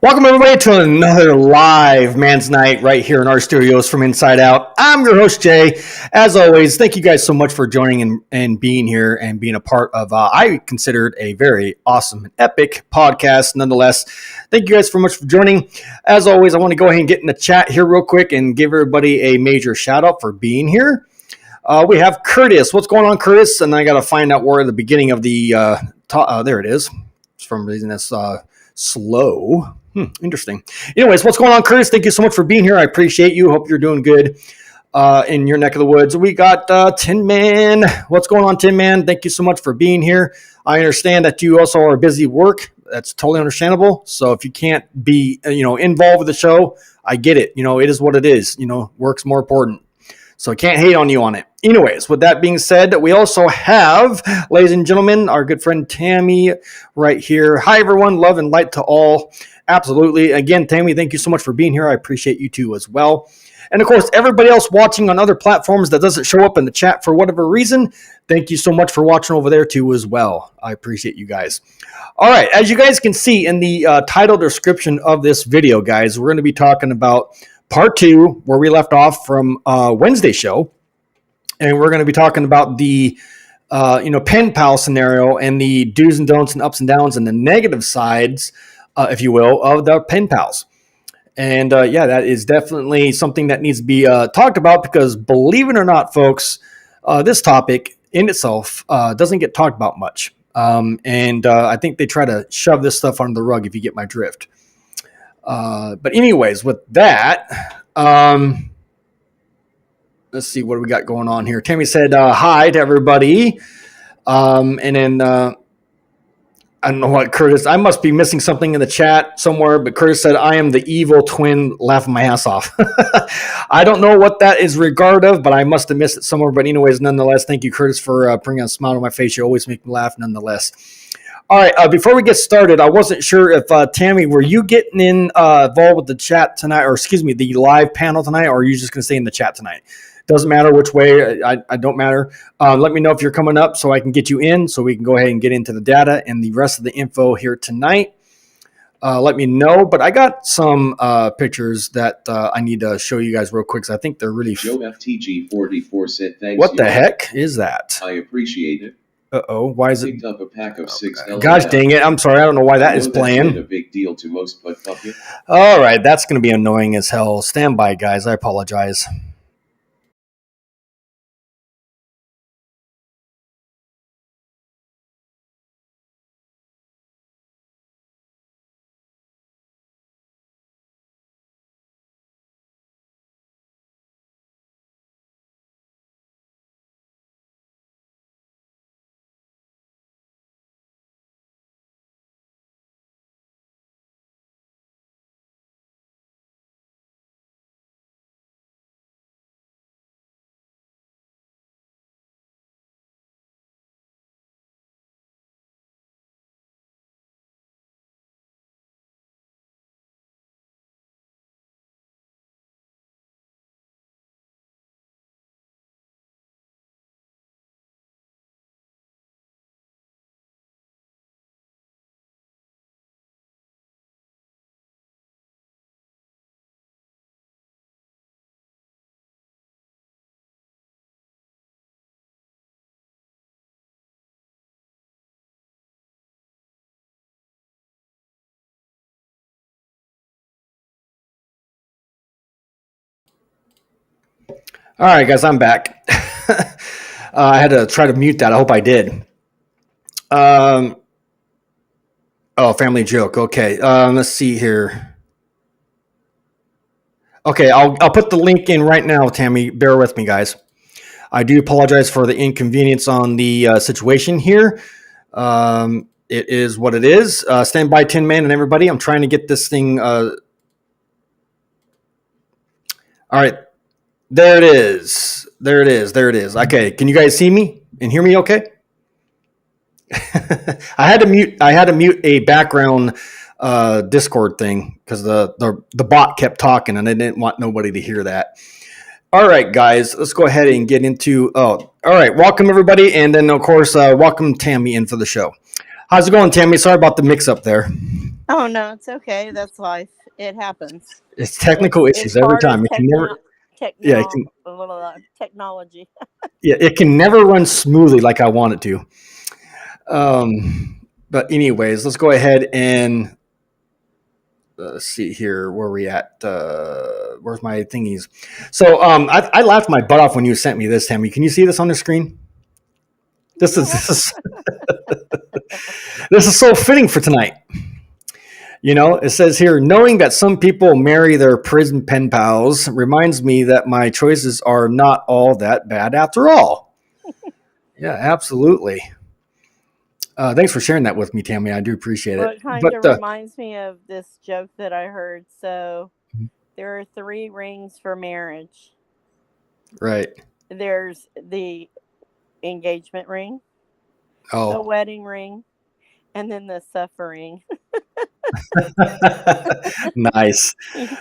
Welcome everybody to another live Man's Night right here in our studios from Inside Out. I'm your host Jay. As always, thank you guys so much for joining and being here and being a part of I considered a very awesome and epic podcast nonetheless. Thank you guys so much for joining. As always, I want to go ahead and get in the chat here real quick and give everybody a major shout out for being here. We have Curtis. What's going on, Curtis? And I got to find out where the beginning of the there it is. For some reason that's slow. Interesting. Anyways, what's going on, Curtis? Thank you so much for being here. I appreciate you. Hope you're doing good in your neck of the woods. We got Tin Man. What's going on, Tin Man? Thank you so much for being here. I understand that you also are busy at work. That's totally understandable. So if you can't be, involved with the show, I get it. It is what it is. Work's more important. So I can't hate on you on it. Anyways, with that being said, we also have, ladies and gentlemen, our good friend Tammy right here. Hi, everyone. Love and light to all. Absolutely. Again, Tammy, thank you so much for being here. I appreciate you too as well. And of course, everybody else watching on other platforms that doesn't show up in the chat for whatever reason, thank you so much for watching over there too as well. I appreciate you guys. All right. As you guys can see in the title description of this video, guys, we're going to be talking about part 2, where we left off from Wednesday's show. And we're going to be talking about the, pen pal scenario and the do's and don'ts and ups and downs and the negative sides, if you will, of the pen pals. And that is definitely something that needs to be talked about because, believe it or not, folks, this topic in itself doesn't get talked about much. I think they try to shove this stuff under the rug, if you get my drift. But anyways, with that, let's see what we got going on here. Tammy said hi to everybody. And then I don't know what Curtis, I must be missing something in the chat somewhere, but Curtis said, I am the evil twin, laughing my ass off. I don't know what that is regard of, but I must have missed it somewhere. But anyways, nonetheless, thank you, Curtis, for bringing a smile on my face. You always make me laugh nonetheless. All right, before we get started, I wasn't sure if, Tammy, were you getting involved with the chat tonight, or excuse me, the live panel tonight, or are you just going to stay in the chat tonight? Doesn't matter which way, I don't matter. Let me know if you're coming up so I can get you in so we can go ahead and get into the data and the rest of the info here tonight. Let me know, but I got some pictures that I need to show you guys real quick because I think they're really... Joe FTG44 said thanks. What the heck is that? I appreciate it. Uh-oh, why is it? Picked up a pack of 6 Gosh dang it, I'm sorry, I don't know why that is playing. That's a big deal to most, but fuck you. All right, that's going to be annoying as hell. Stand by, guys, I apologize. All right, guys, I'm back. I had to try to mute that. I hope I did. Oh, family joke. Okay, let's see here. Okay, I'll put the link in right now, Tammy. Bear with me, guys. I do apologize for the inconvenience on the situation here. It is what it is. Stand by, Tin Man and everybody. I'm trying to get this thing. All right. There it is. There it is. There it is. Okay. Can you guys see me and hear me okay? I had to mute a background Discord thing because the bot kept talking and I didn't want nobody to hear that. All right, guys, let's go ahead and get into. Oh, all right. Welcome everybody, and then of course, welcome Tammy in for the show. How's it going, Tammy? Sorry about the mix-up there. Oh no, it's okay. That's life. It happens. It's technical It's issues every part of time. It can never. Yeah, it can. technology. Yeah, it can never run smoothly like I want it to. But anyways, let's go ahead and let's see here where we at. Where's my thingies? So I laughed my butt off when you sent me this, Tammy. Can you see this on the screen? This is Yeah. this is this is so fitting for tonight. You know, it says here, knowing that some people marry their prison pen pals reminds me that my choices are not all that bad after all. Yeah, absolutely. Thanks for sharing that with me, Tammy. I do appreciate Well, it. it kind But of reminds me of this joke that I heard. So there are three rings for marriage. right. There's the engagement ring, the Oh, wedding ring, and then the suffering. nice.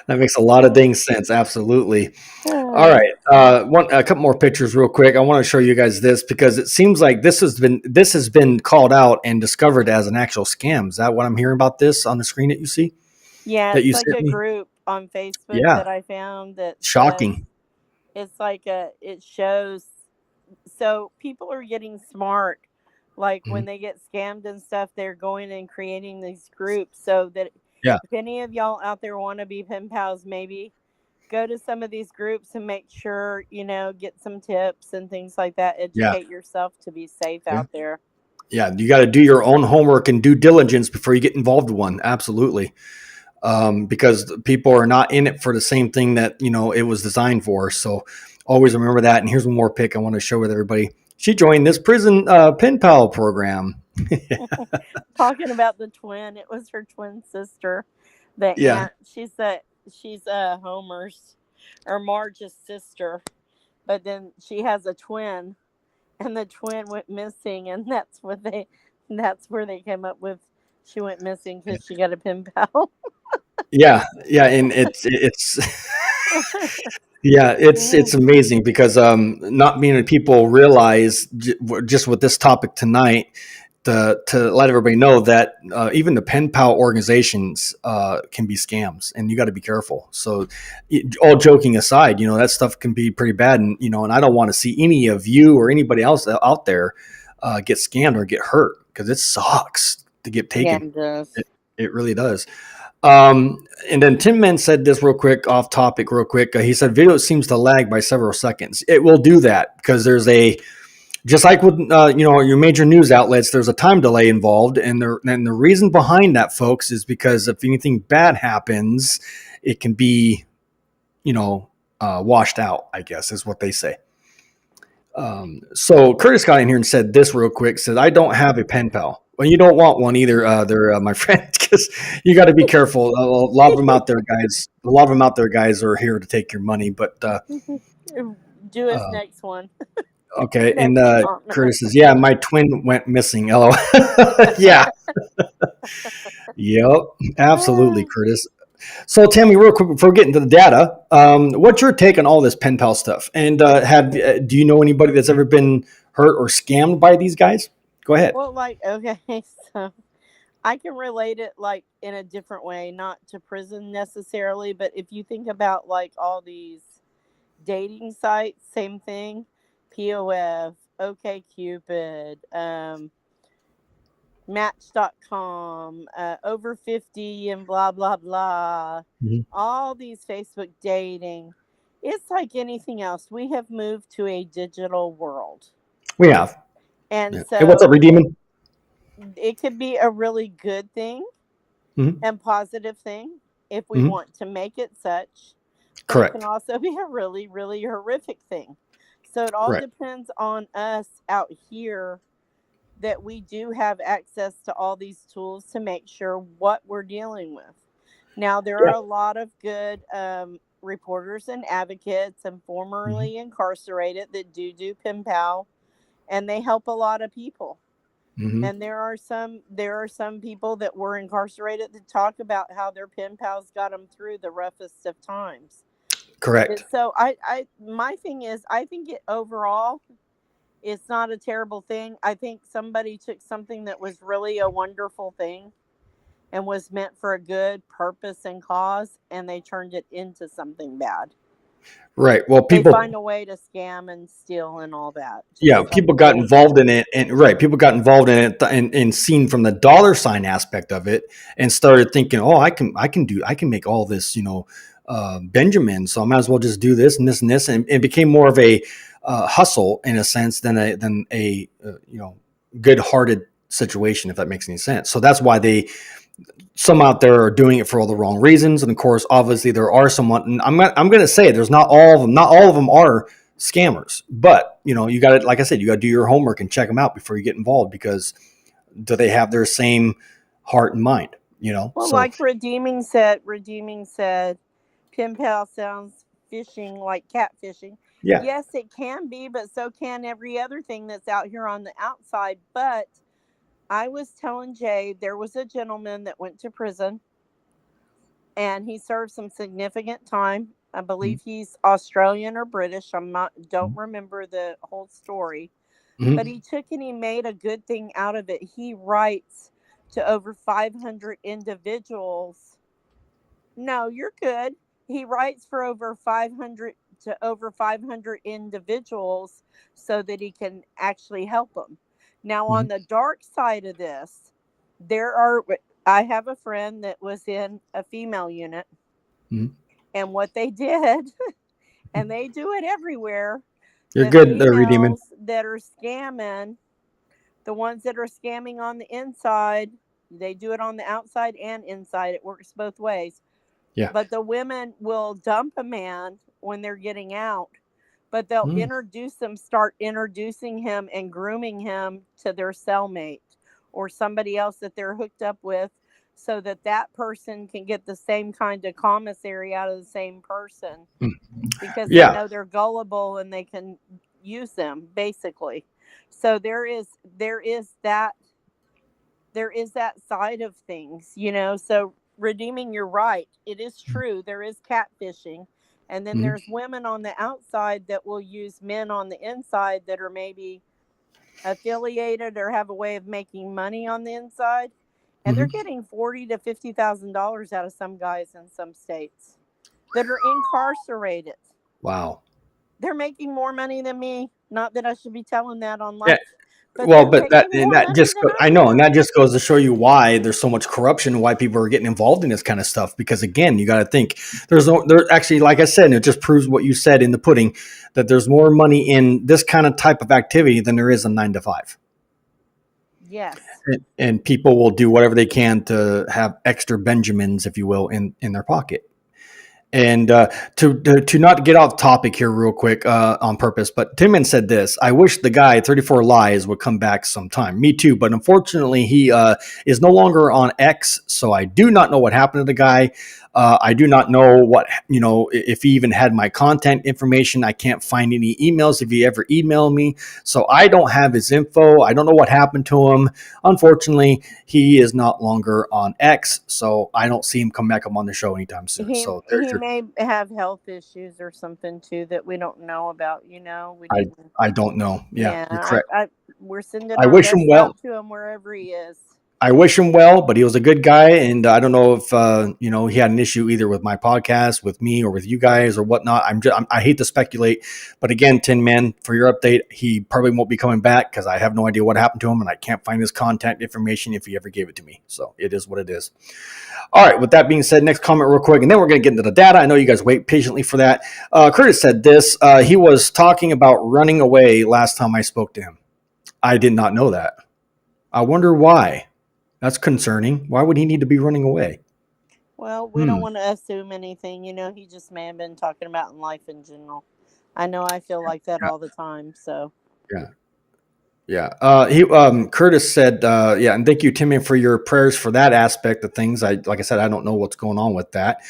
That makes a lot of dang sense. Absolutely. All right. A couple more pictures, real quick. I want to show you guys this because it seems like this has been called out and discovered as an actual scam. Is that what I'm hearing about this on the screen that you see Yeah, that it's you like sent a me? group on Facebook Yeah. that I found that says Shocking. it's like it shows so people are getting smart, like Mhm. when they get scammed and stuff, they're going and creating these groups so that Yeah. if any of y'all out there want to be pen pals, maybe go to some of these groups and make sure get some tips and things like that, Yeah. educate yourself to be safe Yeah. out there. Yeah. You got to do your own homework and due diligence before you get involved with one. Absolutely. Because people are not in it for the same thing that it was designed for. So always remember that. And here's one more pic I want to share with everybody. She joined this prison pen pal program. Talking about the twin, it was her twin sister, the Yeah, aunt. She's Homer's or Marge's sister, but then she has a twin, and the twin went missing, and that's where they came up with she went missing because she got a pen pal. yeah, and it's yeah, it's amazing because not many people realize just with this topic tonight to let everybody know that even the pen pal organizations can be scams, and you got to be careful. So, all joking aside, that stuff can be pretty bad, and and I don't want to see any of you or anybody else out there get scammed or get hurt because it sucks to get Yeah, taken. it does. It really does. And then Tim Man said this real quick, off topic, real quick. He said video seems to lag by several seconds. It will do that because there's just like with your major news outlets, there's a time delay involved, and the reason behind that, folks, is because if anything bad happens, it can be washed out. I guess is what they say. So Curtis got in here and said this real quick. Said, I don't have a pen pal. Well, you don't want one either, there, my friend, because you got to be careful. A lot of them out there, guys. A lot of them out there, guys, are here to take your money. But Do us uh, next one. okay, and Next comment. Curtis says, "Yeah, my twin went missing." Oh, yeah, yep, absolutely, Curtis. So, Tammy, real quick before getting to the data, what's your take on all this pen pal stuff? And do you know anybody that's ever been hurt or scammed by these guys? Go ahead. Well, like, okay, so I can relate it like in a different way, not to prison necessarily, but if you think about like all these dating sites, same thing, POF, OK Cupid, Match.com, over 50 and blah blah blah. Mhm. All these Facebook dating. It's like anything else. We have moved to a digital world. We have. And Yeah. Hey, what's up, so Redeeming? it could be a really good thing Hmm. and positive thing if we Hmm. want to make it such, but it can Correct. also be a really, really horrific thing. So it all Right. depends on us out here that we do have access to all these tools to make sure what we're dealing with. Now, there are Yeah. a lot of good reporters and advocates and Hmm. formerly incarcerated that do pen pal, and they help a lot of people. Hmm. And there are some people that were incarcerated that talk about how their pen pals got them through the roughest of times. Correct. So my thing is, I think it overall, it's not a terrible thing. I think somebody took something that was really a wonderful thing and was meant for a good purpose and cause, and they turned it into something bad. Right. Well, They people, find a way to scam and steal and all that. yeah, Just people got bullshit. involved in it, and right, people got involved in it and seen from the dollar sign aspect of it, and started thinking, oh, I can make all this, Benjamin, so I might as well just do this and this and this, and it became more of a hustle in a sense than a good-hearted situation, if that makes any sense. So that's why some out there are doing it for all the wrong reasons, and of course, obviously, there are someone. And I'm going to say there's not all of them. Not all of them are scammers, but you got to, like I said, you got to do your homework and check them out before you get involved, because do they have their same heart and mind? Well, So like Redeeming said, pen pal sounds fishing like catfishing. yeah, Yes, it can be, but so can every other thing that's out here on the outside. But I was telling Jay, there was a gentleman that went to prison and he served some significant time. I believe he's Australian or British. Don't remember the whole story, but he took and he made a good thing out of it. He writes to over 500 individuals. No, you're good. He writes for over 500 individuals so that he can actually help them. Now, on the dark side of this, I have a friend that was in a female unit, and what they did, and they do it everywhere. you're The good there, Redeeming. females that are scamming, the ones that are scamming on the inside, they do it on the outside and inside. It works both ways. Yeah. But the women will dump a man when they're getting out, but they'll start introducing him and grooming him to their cellmate or somebody else that they're hooked up with, so that person can get the same kind of commissary out of the same person, because they know they're gullible and they can use them, basically. So there is that side of things, So Redeeming, you're right. It is true. There is catfishing. And then there's women on the outside that will use men on the inside that are maybe affiliated or have a way of making money on the inside. And they're getting $40,000 to $50,000 out of some guys in some states that are incarcerated. Wow. They're making more money than me. Not that I should be telling that on live. Yeah. But I know, and that just goes to show you why there's so much corruption, why people are getting involved in this kind of stuff. Because again, you got to think there actually, like I said, and it just proves what you said in the pudding, that there's more money in this kind of type of activity than there is in 9 to 5. Yes. And people will do whatever they can to have extra Benjamins, if you will, in their pocket. And to not get off topic here real quick on purpose, but Timman said this: I wish the guy 34 Lies would come back sometime. Me too, but unfortunately he is no longer on X, so I do not know what happened to the guy. I do not know if he even had my contact information. I can't find any emails if he ever emailed me. So I don't have his info. I don't know what happened to him. Unfortunately, he is not longer on X, so I don't see him come back up on the show anytime soon. He may have health issues or something too that we don't know about. I don't know. Yeah, you're correct. We're sending I our wish best him well out to him wherever he is. I wish him well, but he was a good guy, and I don't know if he had an issue either with my podcast, with me, or with you guys, or whatnot. I hate to speculate, but again, Tin Man, for your update, he probably won't be coming back because I have no idea what happened to him, and I can't find his contact information if he ever gave it to me. So it is what it is. All right. With that being said, next comment real quick, and then we're going to get into the data. I know you guys wait patiently for that. Curtis said this. He was talking about running away last time I spoke to him. I did not know that. I wonder why. That's concerning. Why would he need to be running away? Well, we don't want to assume anything. He just may have been talking about in life in general. I know I feel like that all the time. So yeah. Curtis said, and thank you, Timmy, for your prayers for that aspect of things. Like I said, I don't know what's going on with that.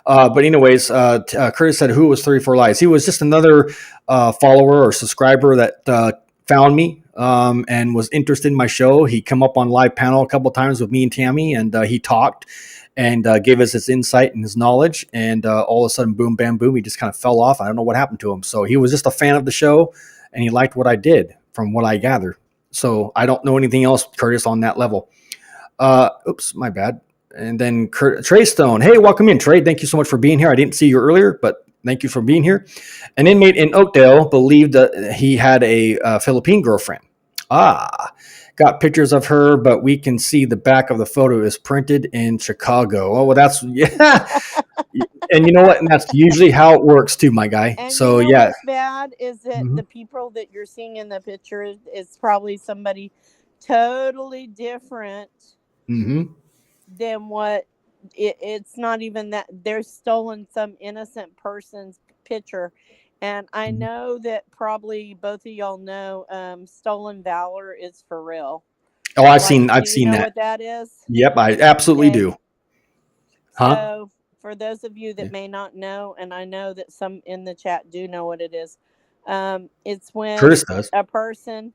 But anyways, Curtis said, who was 34 Lies? He was just another follower or subscriber that found me and was interested in my show. He come up on live panel a couple of times with me and Tammy, and he talked and gave us his insight and his knowledge. And all of a sudden, boom, bam, boom, he just kind of fell off. I don't know what happened to him. So he was just a fan of the show, and he liked what I did from what I gathered. So I don't know anything else, Curtis, on that level. Oops, my bad. And then Trey Stone. Hey, welcome in, Trey. Thank you so much for being here. I didn't see you earlier, but thank you for being here. An inmate in Oakdale believed that he had a Philippine girlfriend. Got pictures of her, but we can see the back of the photo is printed in Chicago. Oh, well, that's, yeah. And you know what? And that's usually how it works too, my guy. And so, you know yeah. what's bad is that the people that you're seeing in the picture is probably somebody totally different than what it's not even that they're stolen some innocent person's picture. And I know that probably both of y'all know Stolen Valor is for real. Oh, I've seen know that. What that is? Yep, I absolutely do. Huh? So for those of you that may not know, and I know that some in the chat do know what it is, it's when Curtis does. A person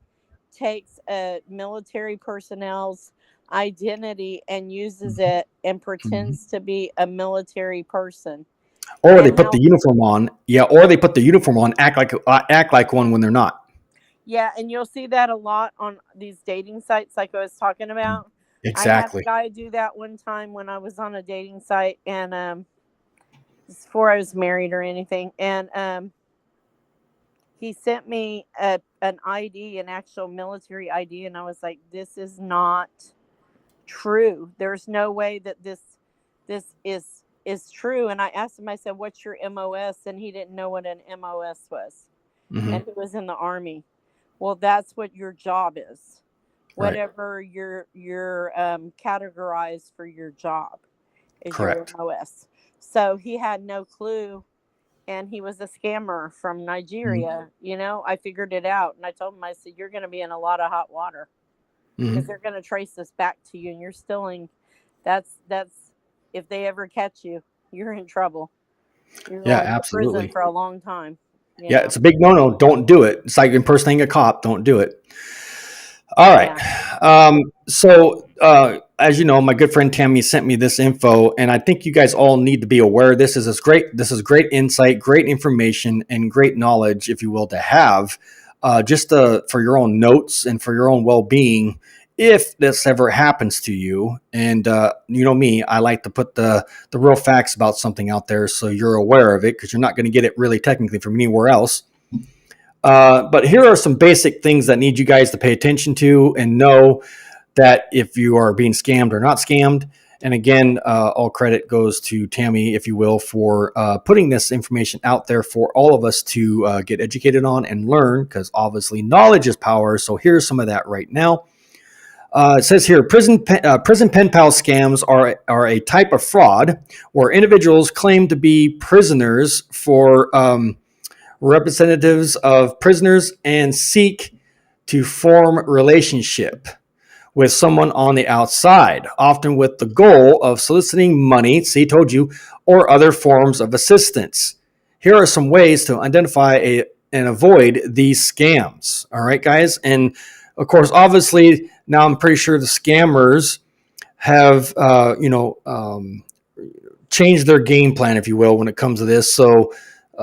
takes a military personnel's identity and uses it and pretends to be a military person. Or they put the uniform on. Yeah, or they put the uniform on, act like one when they're not. Yeah, and you'll see that a lot on these dating sites like I was talking about. Exactly. I had a guy do that one time when I was on a dating site, and before I was married or anything, and he sent me an ID, an actual military ID, and I was like, this is not true. There's no way that this is true. And I asked him, I said, what's your MOS? And he didn't know what an MOS was. And he was in the Army. Well, that's what your job is. Whatever you're categorized for your job is correct. Your MOS. So he had no clue, and he was a scammer from Nigeria. You know, I figured it out, and I told him, I said, you're going to be in a lot of hot water because they're going to trace this back to you, and you're stealing. That's if they ever catch you, you're in trouble. You're going to prison for a long time. Yeah, it's a big no-no. Don't do it. It's like impersonating a cop. Don't do it. All right. Yeah. So as you know, my good friend Tammy sent me this info, and I think you guys all need to be aware. This is great insight, great information, and great knowledge, if you will, to have just for your own notes and for your own well-being. If this ever happens to you, and you know me, I like to put the real facts about something out there so you're aware of it, because you're not going to get it really technically from anywhere else. But here are some basic things that need you guys to pay attention to and know that if you are being scammed or not scammed. And again, all credit goes to Tammy, if you will, for putting this information out there for all of us to get educated on and learn, because obviously knowledge is power. So here's some of that right now. It says here, prison pen pal scams are a type of fraud where individuals claim to be prisoners for representatives of prisoners and seek to form relationship with someone on the outside, often with the goal of soliciting money, see, told you, or other forms of assistance. Here are some ways to identify and avoid these scams. All right, guys. And of course, obviously, now I'm pretty sure the scammers have, changed their game plan, if you will, when it comes to this. So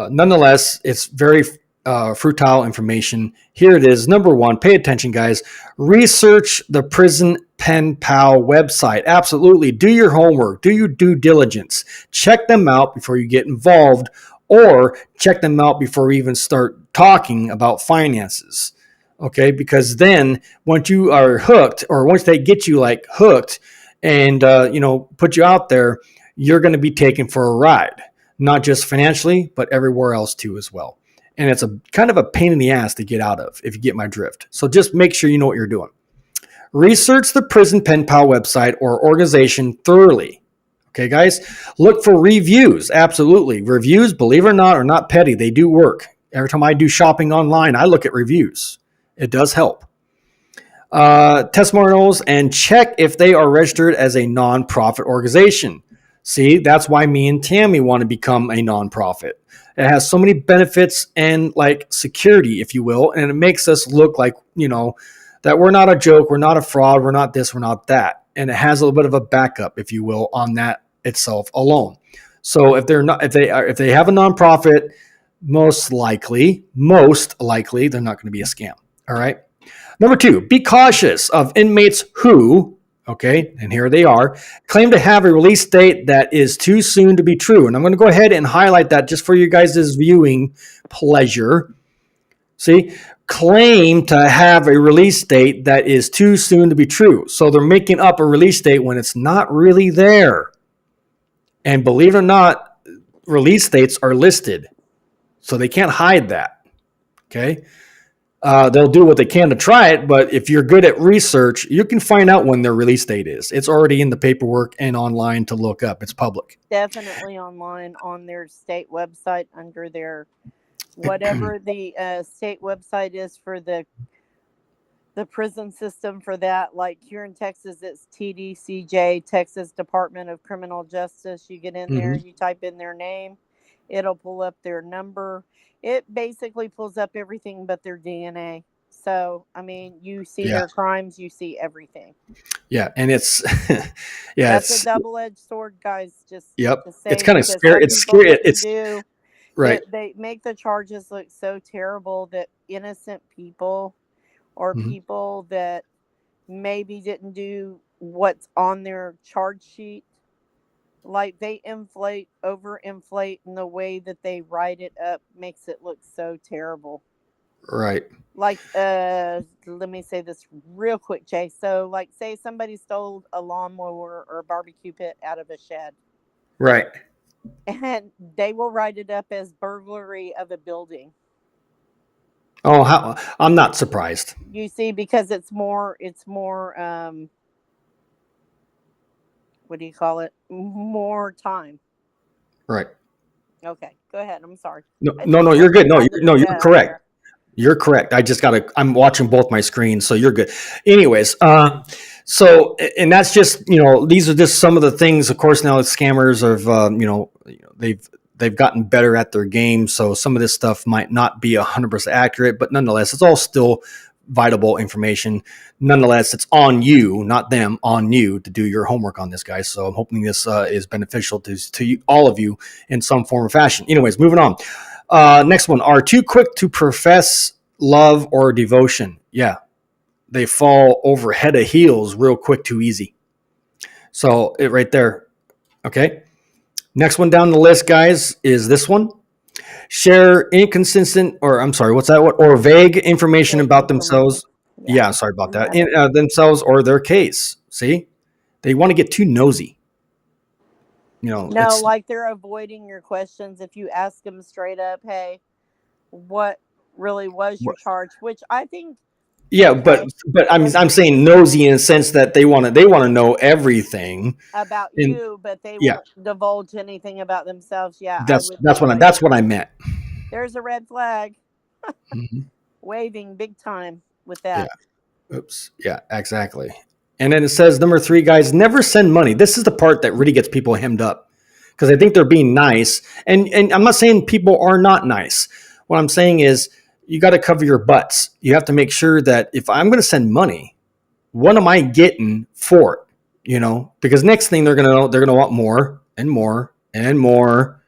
nonetheless, it's very fruitile information. Here it is. Number one, pay attention, guys. Research the Prison Pen Pal website. Absolutely. Do your homework. Do your due diligence. Check them out before you get involved, or check them out before we even start talking about finances. Okay, because then once you are hooked, or once they get you like hooked and, put you out there, you're going to be taken for a ride, not just financially, but everywhere else too as well. And it's a kind of a pain in the ass to get out of, if you get my drift. So just make sure you know what you're doing. Research the Prison Pen Pal website or organization thoroughly. Okay, guys, look for reviews. Absolutely. Reviews, believe it or not, are not petty. They do work. Every time I do shopping online, I look at reviews. It does help. Testimonials, and check if they are registered as a nonprofit organization. See, that's why me and Tammy want to become a nonprofit. It has so many benefits and like security, if you will, and it makes us look like, that we're not a joke, we're not a fraud, we're not this, we're not that. And it has a little bit of a backup, if you will, on that itself alone. So if they have a nonprofit, most likely, they're not going to be a scam. All right. Number 2, be cautious of inmates who, okay, and here they are, claim to have a release date that is too soon to be true. And I'm going to go ahead and highlight that just for you guys' viewing pleasure. See, claim to have a release date that is too soon to be true. So they're making up a release date when it's not really there. And believe it or not, release dates are listed. So they can't hide that. Okay. They'll do what they can to try it, but if you're good at research, you can find out when their release date is. It's already in the paperwork and online to look up. It's public. Definitely online on their state website under their whatever the state website is for the prison system for that. Like here in Texas, it's TDCJ, Texas Department of Criminal Justice. You get in there, you type in their name, it'll pull up their number. It basically pulls up everything but their DNA. So, I mean, you see their crimes, you see everything. Yeah, and it's that's a double-edged sword, guys. Just it's kind of scary. It's scary. It's right. They make the charges look so terrible that innocent people or people that maybe didn't do what's on their charge sheet, like they overinflate, and the way that they write it up makes it look so terrible. Right. Like, let me say this real quick, Jay. So, like, say somebody stole a lawnmower or a barbecue pit out of a shed. Right. And they will write it up as burglary of a building. Oh, I'm not surprised. You see, because it's more, what do you call it? More time. Right. Okay, go ahead. I'm sorry. No, you're good. You're correct. You're correct. I'm watching both my screens, so you're good. Anyways, so, and that's just, these are just some of the things, of course, now the scammers have, they've gotten better at their game. So some of this stuff might not be 100% accurate, but nonetheless, it's all still vitable information. Nonetheless, it's on you, not them, on you to do your homework on this, guys. So I'm hoping this is beneficial to you, all of you in some form or fashion. Anyways, moving on. Next one, are too quick to profess love or devotion. Yeah, they fall over head of heels real quick, too easy. So it right there. Okay. Next one down the list, guys, is this one. Share inconsistent, or vague information about themselves. Yeah, sorry about that. Themselves or their case. See, they want to get too nosy. No, like they're avoiding your questions. If you ask them straight up, hey, what really was your charge? Which I think. Yeah, but I'm saying nosy in the sense that they want to know everything about you, but they won't divulge anything about themselves. Yeah, that's what I meant. There's a red flag, waving big time with that. Yeah. Oops. Yeah, exactly. And then it says number 3, guys, never send money. This is the part that really gets people hemmed up because I think they're being nice, and I'm not saying people are not nice. What I'm saying is, you got to cover your butts. You have to make sure that if I'm going to send money, what am I getting for it? Because next thing they're going to want more and more and more.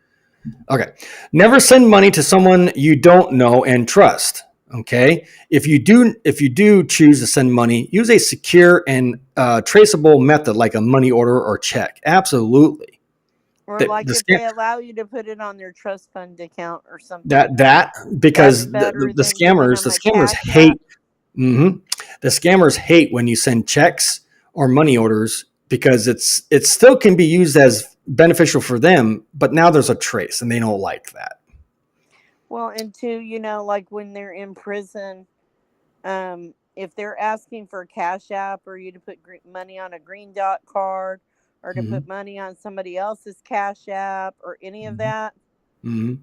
Okay. Traceable send money to someone you don't know and trust. Okay. If you do choose to send money, use a secure and traceable method like a money order or check. Absolutely. Or if they allow you to put it on their trust fund account or something. Because the scammers hate. The scammers hate when you send checks or money orders because it still can be used as beneficial for them, but now there's a trace and they don't like that. Well, and two, like when they're in prison, if they're asking for a Cash App or you to put money on a Green Dot card, or to put money on somebody else's Cash App or any of that. No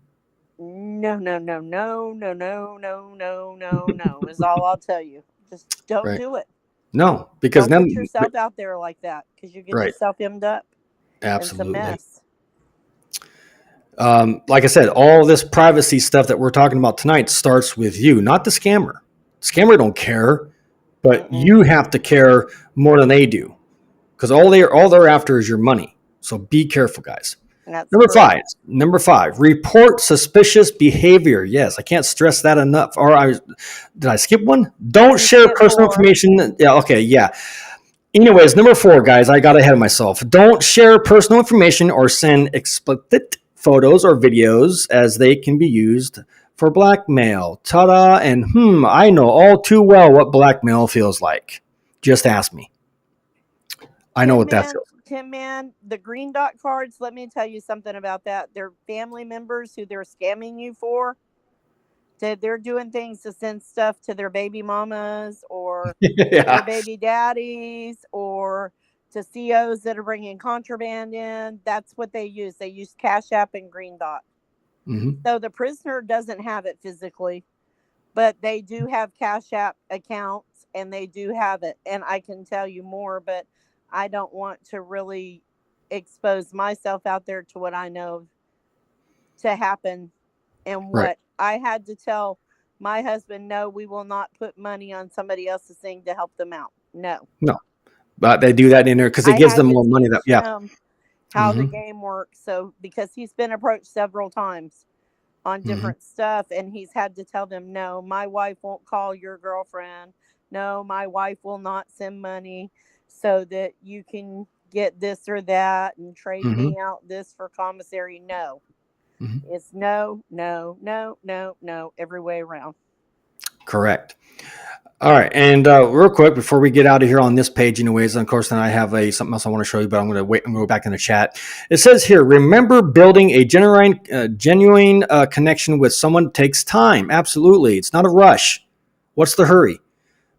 is all I'll tell you. Just don't do it. No, because don't put yourself out there like that because you get yourself hemmed up. Absolutely. It's a mess. Like I said, all this privacy stuff that we're talking about tonight starts with you, not the scammer. Scammer don't care, but you have to care more than they do, because all they're after is your money. So be careful, guys. That's Number correct. five. Number five. Report suspicious behavior. Yes, I can't stress that enough. Did I skip one? Don't You share skipped personal 4. information. Yeah. Okay. Yeah. Anyways, number four, guys, I got ahead of myself. Don't share personal information or send explicit photos or videos, as they can be used for blackmail. Ta-da! And I know all too well what blackmail feels like. Just ask me. I know what that feels like. Tim Man, the green dot cards, let me tell you something about that. They're family members who they're scamming you for. They're doing things to send stuff to their baby mamas or their Yeah. baby daddies or to COs that are bringing contraband in. That's what they use. They use Cash App and Green Dot. Mm-hmm. So the prisoner doesn't have it physically, but they do have Cash App accounts and they do have it. And I can tell you more, but I don't want to really expose myself out there to what I know to happen and Right. what I had to tell my husband. No, we will not put money on somebody else's thing to help them out. No. No, but they do that in there because it I gives had them to more money. teach Yeah. him how the Mm-hmm. game works. So because he's been approached several times on Mm-hmm. different stuff and he's had to tell them, no, my wife won't call your girlfriend. No, my wife will not send money so that you can get this or that and trade Mm-hmm. me out this for commissary. No. Mm-hmm. It's no, no, no, no, no, every way around. Correct. All right, and real quick before we get out of here on this page, anyways, and of course, then I have something else I want to show you, but I'm going to wait and go back in the chat. It says here, remember, building a genuine connection with someone takes time. Absolutely, it's not a rush. What's the hurry?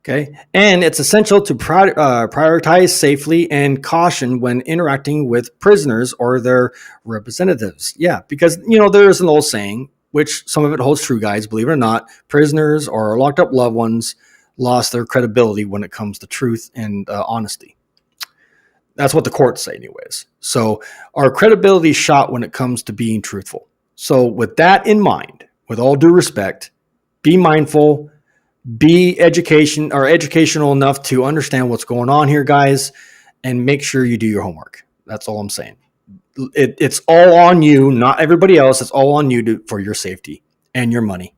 Okay, and it's essential to prioritize safely and caution when interacting with prisoners or their representatives. Yeah, because there is an old saying, which some of it holds true, guys. Believe it or not, prisoners or locked up loved ones lost their credibility when it comes to truth and honesty. That's what the courts say, anyways. So our credibility is shot when it comes to being truthful. So with that in mind, with all due respect, be mindful. Be educational enough to understand what's going on here, guys, and make sure you do your homework. That's all I'm saying. It's all on you, not everybody else. It's all on you for your safety and your money.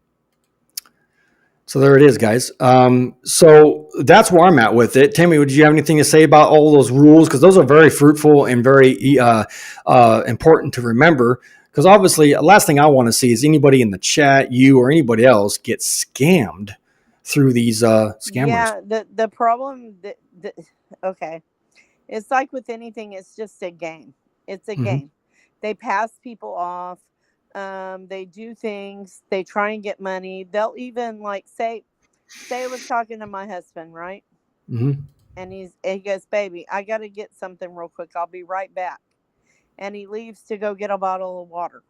So there it is, guys. So that's where I'm at with it. Tammy, would you have anything to say about all those rules? Because those are very fruitful and very important to remember. Because obviously, last thing I want to see is anybody in the chat, you or anybody else, get scammed through these scammers. Yeah, the problem okay. It's like with anything, it's just a game. It's a game. They pass people off. They do things. They try and get money. They'll even say I was talking to my husband, right? Mm-hmm. And he goes, baby, I got to get something real quick. I'll be right back. And he leaves to go get a bottle of water.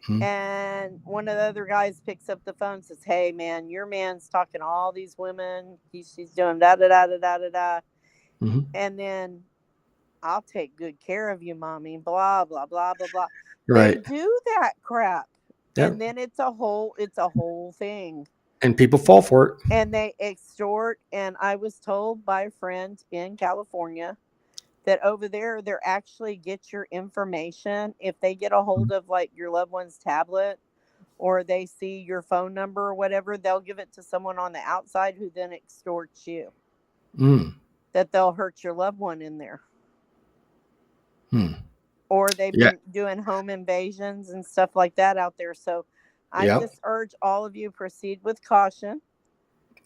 Mm-hmm. And one of the other guys picks up the phone and says, hey, man, your man's talking to all these women. She's doing da da da da da da da. Mm-hmm. And then I'll take good care of you, mommy. Blah blah blah blah blah. Right. They do that crap, Yep. and then it's a whole thing. And people fall for it. And they extort. And I was told by a friend in California that over there, they're actually get your information if they get a hold of your loved one's tablet or they see your phone number or whatever. They'll give it to someone on the outside who then extorts you. That they'll hurt your loved one in there. Or they've been doing home invasions and stuff like that out there. So I just urge all of you proceed with caution.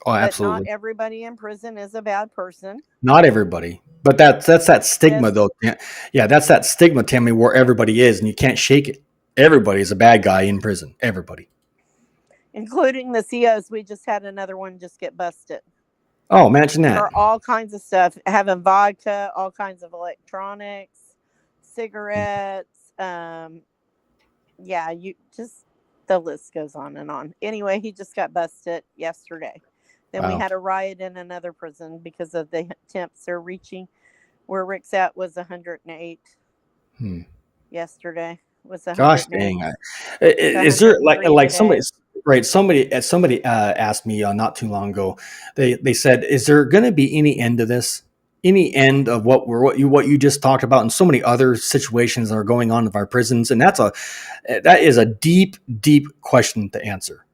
Oh, absolutely. But not everybody in prison is a bad person. Not everybody. But that's that stigma, though. Yeah, that's that stigma, Tammy, where everybody is, and you can't shake it. Everybody's a bad guy in prison. Everybody. Including the COs. We just had another one just get busted. Oh, imagine that. For all kinds of stuff. Having vodka, all kinds of electronics, cigarettes. The list goes on and on. Anyway, he just got busted yesterday. Then we had a riot in another prison because of the temps they're reaching. Where Rick's at was 108 yesterday. was Gosh 108. dang! It's Is there 103 like today. somebody asked me not too long ago. They said, "Is there going to be any end to this? Any end of what you just talked about, and so many other situations that are going on in our prisons?" And that is a deep question to answer.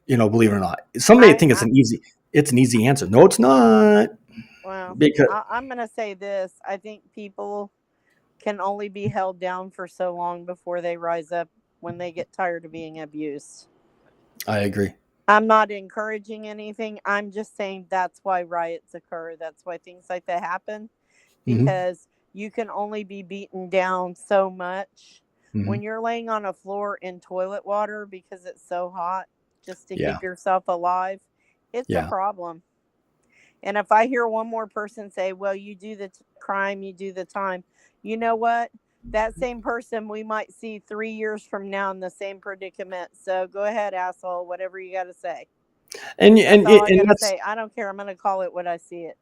Believe it or not, some may I, think I it's an easy answer. No, it's not. well, Because I'm gonna say this. I think people can only be held down for so long before they rise up when they get tired of being abused. I agree. I'm not encouraging anything. I'm just saying that's why riots occur. That's why things like that happen, Hmm. because you can only be beaten down so much Hmm. when you're laying on a floor in toilet water because it's so hot just to Yeah, keep yourself alive. It's a yeah. problem. And if I hear one more person say, well, you do the crime, you do the time, you know what? That same person we might see 3 years from now in the same predicament. So go ahead, asshole, whatever you got to say. And That's and all I and got to that's say. I don't care. I'm going to call it what I see it.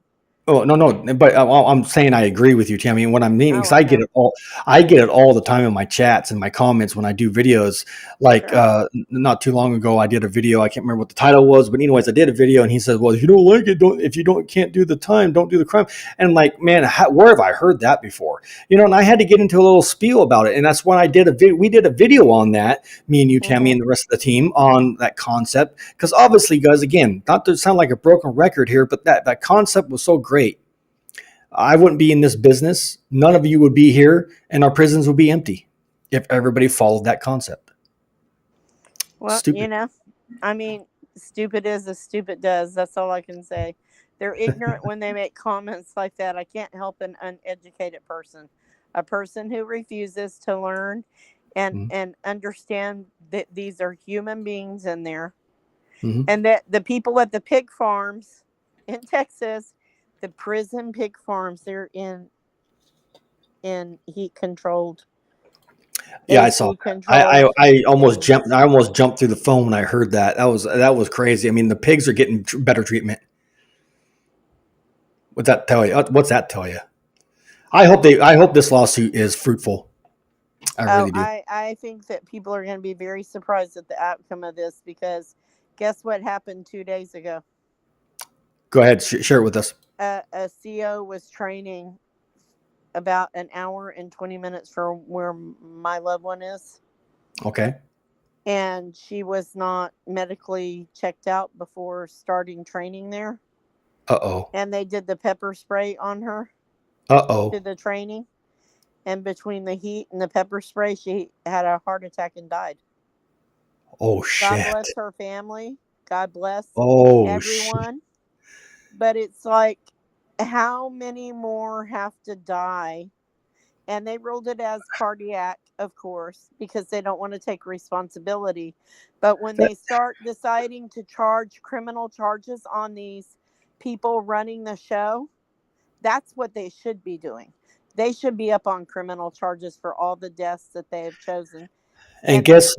Oh no, but I'm saying I agree with you, Tammy. What I'm meaning, Oh, because I know. I get it all the time in my chats and my comments when I do videos. Like Sure. not too long ago, I did a video. I can't remember what the title was, but anyways, I did a video, and he said, "Well, if you don't like it, don't. If you don't can't do the time, don't do the crime." And I'm like, man, where have I heard that before? And I had to get into a little spiel about it, and that's when I did we did a video on that. Me and you, Tammy, Mm-hmm. and the rest of the team on that concept, because obviously, guys, again, not to sound like a broken record here, but that concept was so great. I wouldn't be in this business. None of you would be here, and our prisons would be empty if everybody followed that concept. Well, Stupid. I mean, stupid is as stupid does. That's all I can say. They're ignorant when they make comments like that. I can't help an uneducated person, a person who refuses to learn Mm-hmm. and understand that these are human beings in there, Mm-hmm. and that the people at the pig farms in Texas, the prison pig farms, they're in heat controlled, Yeah, I saw AC that. I, controlled I I almost jumped. things. I almost jumped through the phone when I heard that. That was crazy. I mean, the pigs are getting better treatment. What's that tell you? What's that tell you? I hope this lawsuit is fruitful. I Oh, really do. I think that people are going to be very surprised at the outcome of this because guess what happened 2 days ago? Go ahead, share it with us. A CO was training about an hour and 20 minutes from where my loved one is, Okay. and she was not medically checked out before starting training there. Uh oh. And they did the pepper spray on her Uh to oh. the training. And between the heat and the pepper spray, she had a heart attack and died. Oh God shit. bless her family. God bless Oh shit. everyone. But it's like, how many more have to die? And they ruled it as cardiac, of course, because they don't want to take responsibility. But when they start deciding to charge criminal charges on these people running the show, that's what they should be doing. They should be up on criminal charges for all the deaths that they have chosen. And And guess.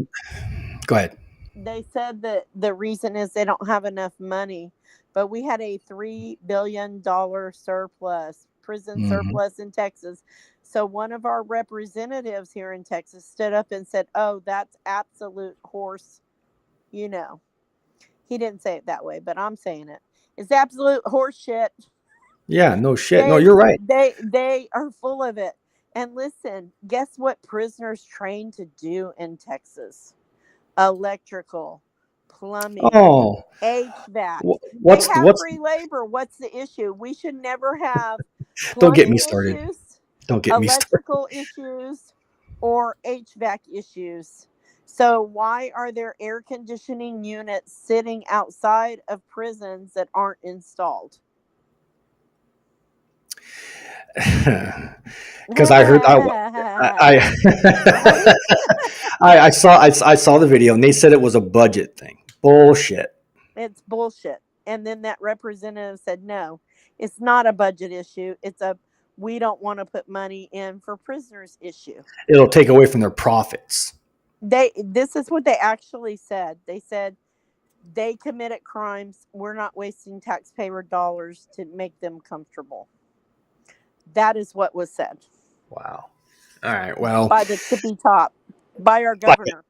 Go ahead. they said that the reason is they don't have enough money, but we had a $3 billion surplus, prison Mm-hmm. surplus in Texas. So one of our representatives here in Texas stood up and said, oh, that's absolute horse. you know he didn't say it that way, but I'm saying it. It's absolute horse shit. Yeah. No shit. No, they you're right. they are full of it. And listen, guess what prisoners train to do in Texas? Electrical, plumbing, Oh, HVAC. They what's the, have what's free labor. What's the issue? We should never have don't get me plumbing started. issues, Don't get me started. electrical issues, or HVAC issues. So, why are there air conditioning units sitting outside of prisons that aren't installed? Because I heard I Right? I saw the video and they said it was a budget thing. Bullshit. It's bullshit. And then that representative said, no, it's not a budget issue. It's a we don't want to put money in for prisoners issue. It'll take away from their profits. This is what they actually said. They said they committed crimes. We're not wasting taxpayer dollars to make them comfortable. That is what was said Wow. All right. Well, by the tippy top. by our Like, governor.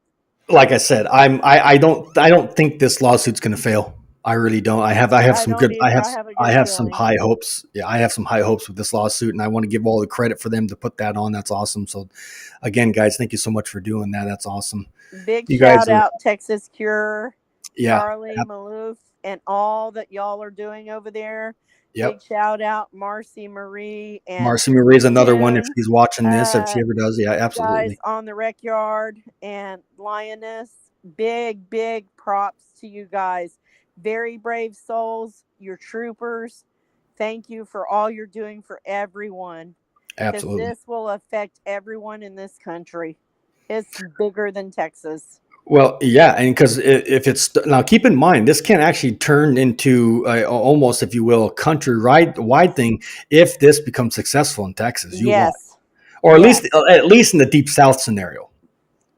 like I said, I don't think this lawsuit's going to fail. I really don't. I have I some don't good either. I have a I good have some feeling. high hopes. Yeah, I have some high hopes with this lawsuit, and I want to give all the credit for them to put that on. That's awesome. So, again, guys, thank you so much for doing that. That's awesome. Big You guys shout are, out Texas Cure, yeah, Charlie Maloof, and all that y'all are doing over there. Big yep. shout out Marcy Marie and Marcy Marie is another one. If June. she's watching this, if she Uh, ever does, yeah, you guys absolutely, on the rec yard and Lioness. Big props to you guys. Very brave souls. You're troopers. Thank you for all you're doing for everyone, because absolutely. this will affect everyone in this country. It's bigger than Texas. Well, yeah, and because if it's now, keep in mind this can actually turn into almost, if you will, a wide thing if this becomes successful in Texas. You watch, Yes. or Yes. at least in the deep South scenario.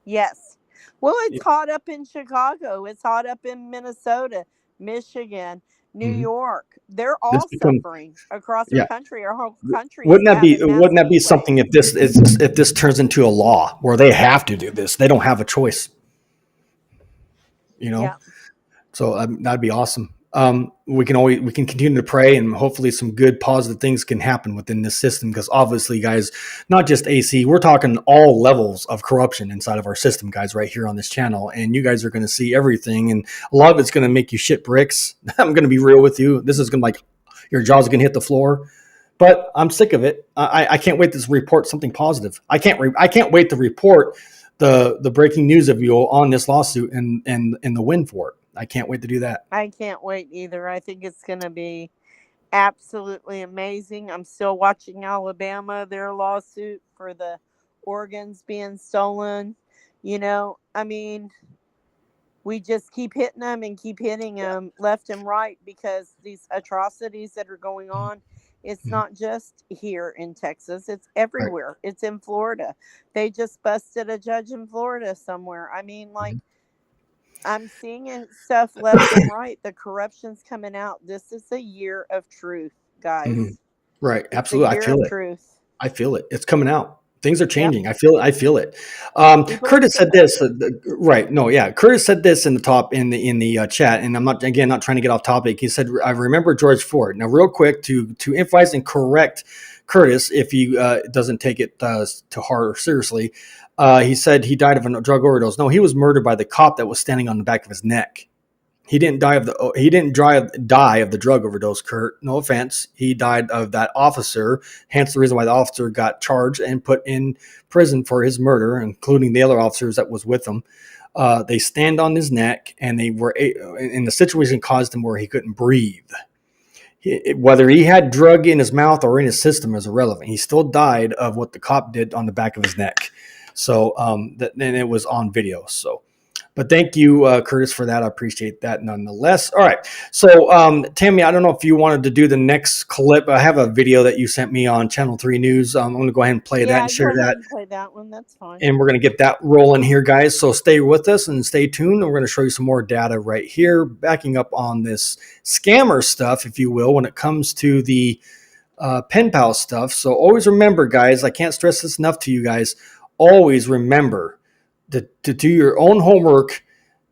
Yes. Well, it's hot up in Chicago. It's hot up in Minnesota, Michigan, New Mhm. York. They're This all become suffering across our yeah. country. Our whole country is having Wouldn't massive that be heat something waves. if this turns into a law where they have to do this? They don't have a choice, you know. Yeah. So that'd be awesome. We can continue to pray, and hopefully some good positive things can happen within this system, because obviously, guys, not just AC, we're talking all levels of corruption inside of our system, guys, right here on this channel, and you guys are going to see everything, and a lot of it's going to make you shit bricks. I'm going to be real with you. This is going to, like, your jaw's going to hit the floor. But I'm sick of it. I can't wait to report something positive. I can't wait to report the breaking news of you on this lawsuit and the win for it. I can't wait to do that. I can't wait either. I think it's going to be absolutely amazing. I'm still watching Alabama, their lawsuit for the organs being stolen. I mean, we just keep hitting them and keep hitting them left and right, because these atrocities that are going on, it's Mhm. not just here in Texas, it's Right. everywhere. It's in Florida. They just busted a judge in Florida somewhere. I mean, like, Mhm. I'm seeing stuff left and right. The corruption's coming out. This is a year of truth, Mhm. guys. Right. It's a Absolutely. I year feel of it. truth. I feel it. It's coming out. Things are Yep. changing. I feel it. I feel it. People are Curtis sick said of it. this. Right? No, yeah. Curtis said this in the top in the chat, and I'm not trying to get off topic. He said, "I remember George Ford." Now, real quick to emphasize and correct Curtis if he doesn't take it to heart or seriously. He said he died of a drug overdose. No, he was murdered by the cop that was standing on the back of his neck. He didn't die of the drug overdose, Kurt. No offense. He died of that officer. Hence the reason why the officer got charged and put in prison for his murder, including the other officers that was with him. They stand on his neck, and they were in the situation caused him where he couldn't breathe. Whether he had drug in his mouth or in his system is irrelevant. He still died of what the cop did on the back of his neck. So then it was on video. So. But thank you, Curtis, for that. I appreciate that nonetheless. All right. So, Tammy, I don't know if you wanted to do the next clip. I have a video that you sent me on Channel 3 News. I'm going to go ahead and play that Yeah, and share go ahead that. and play that one. That's fine. And we're going to get that rolling here, guys. So stay with us and stay tuned. And we're going to show you some more data right here, backing up on this scammer stuff, if you will, when it comes to the pen pal stuff. So always remember, guys, I can't stress this enough to you guys. Always remember to do your own homework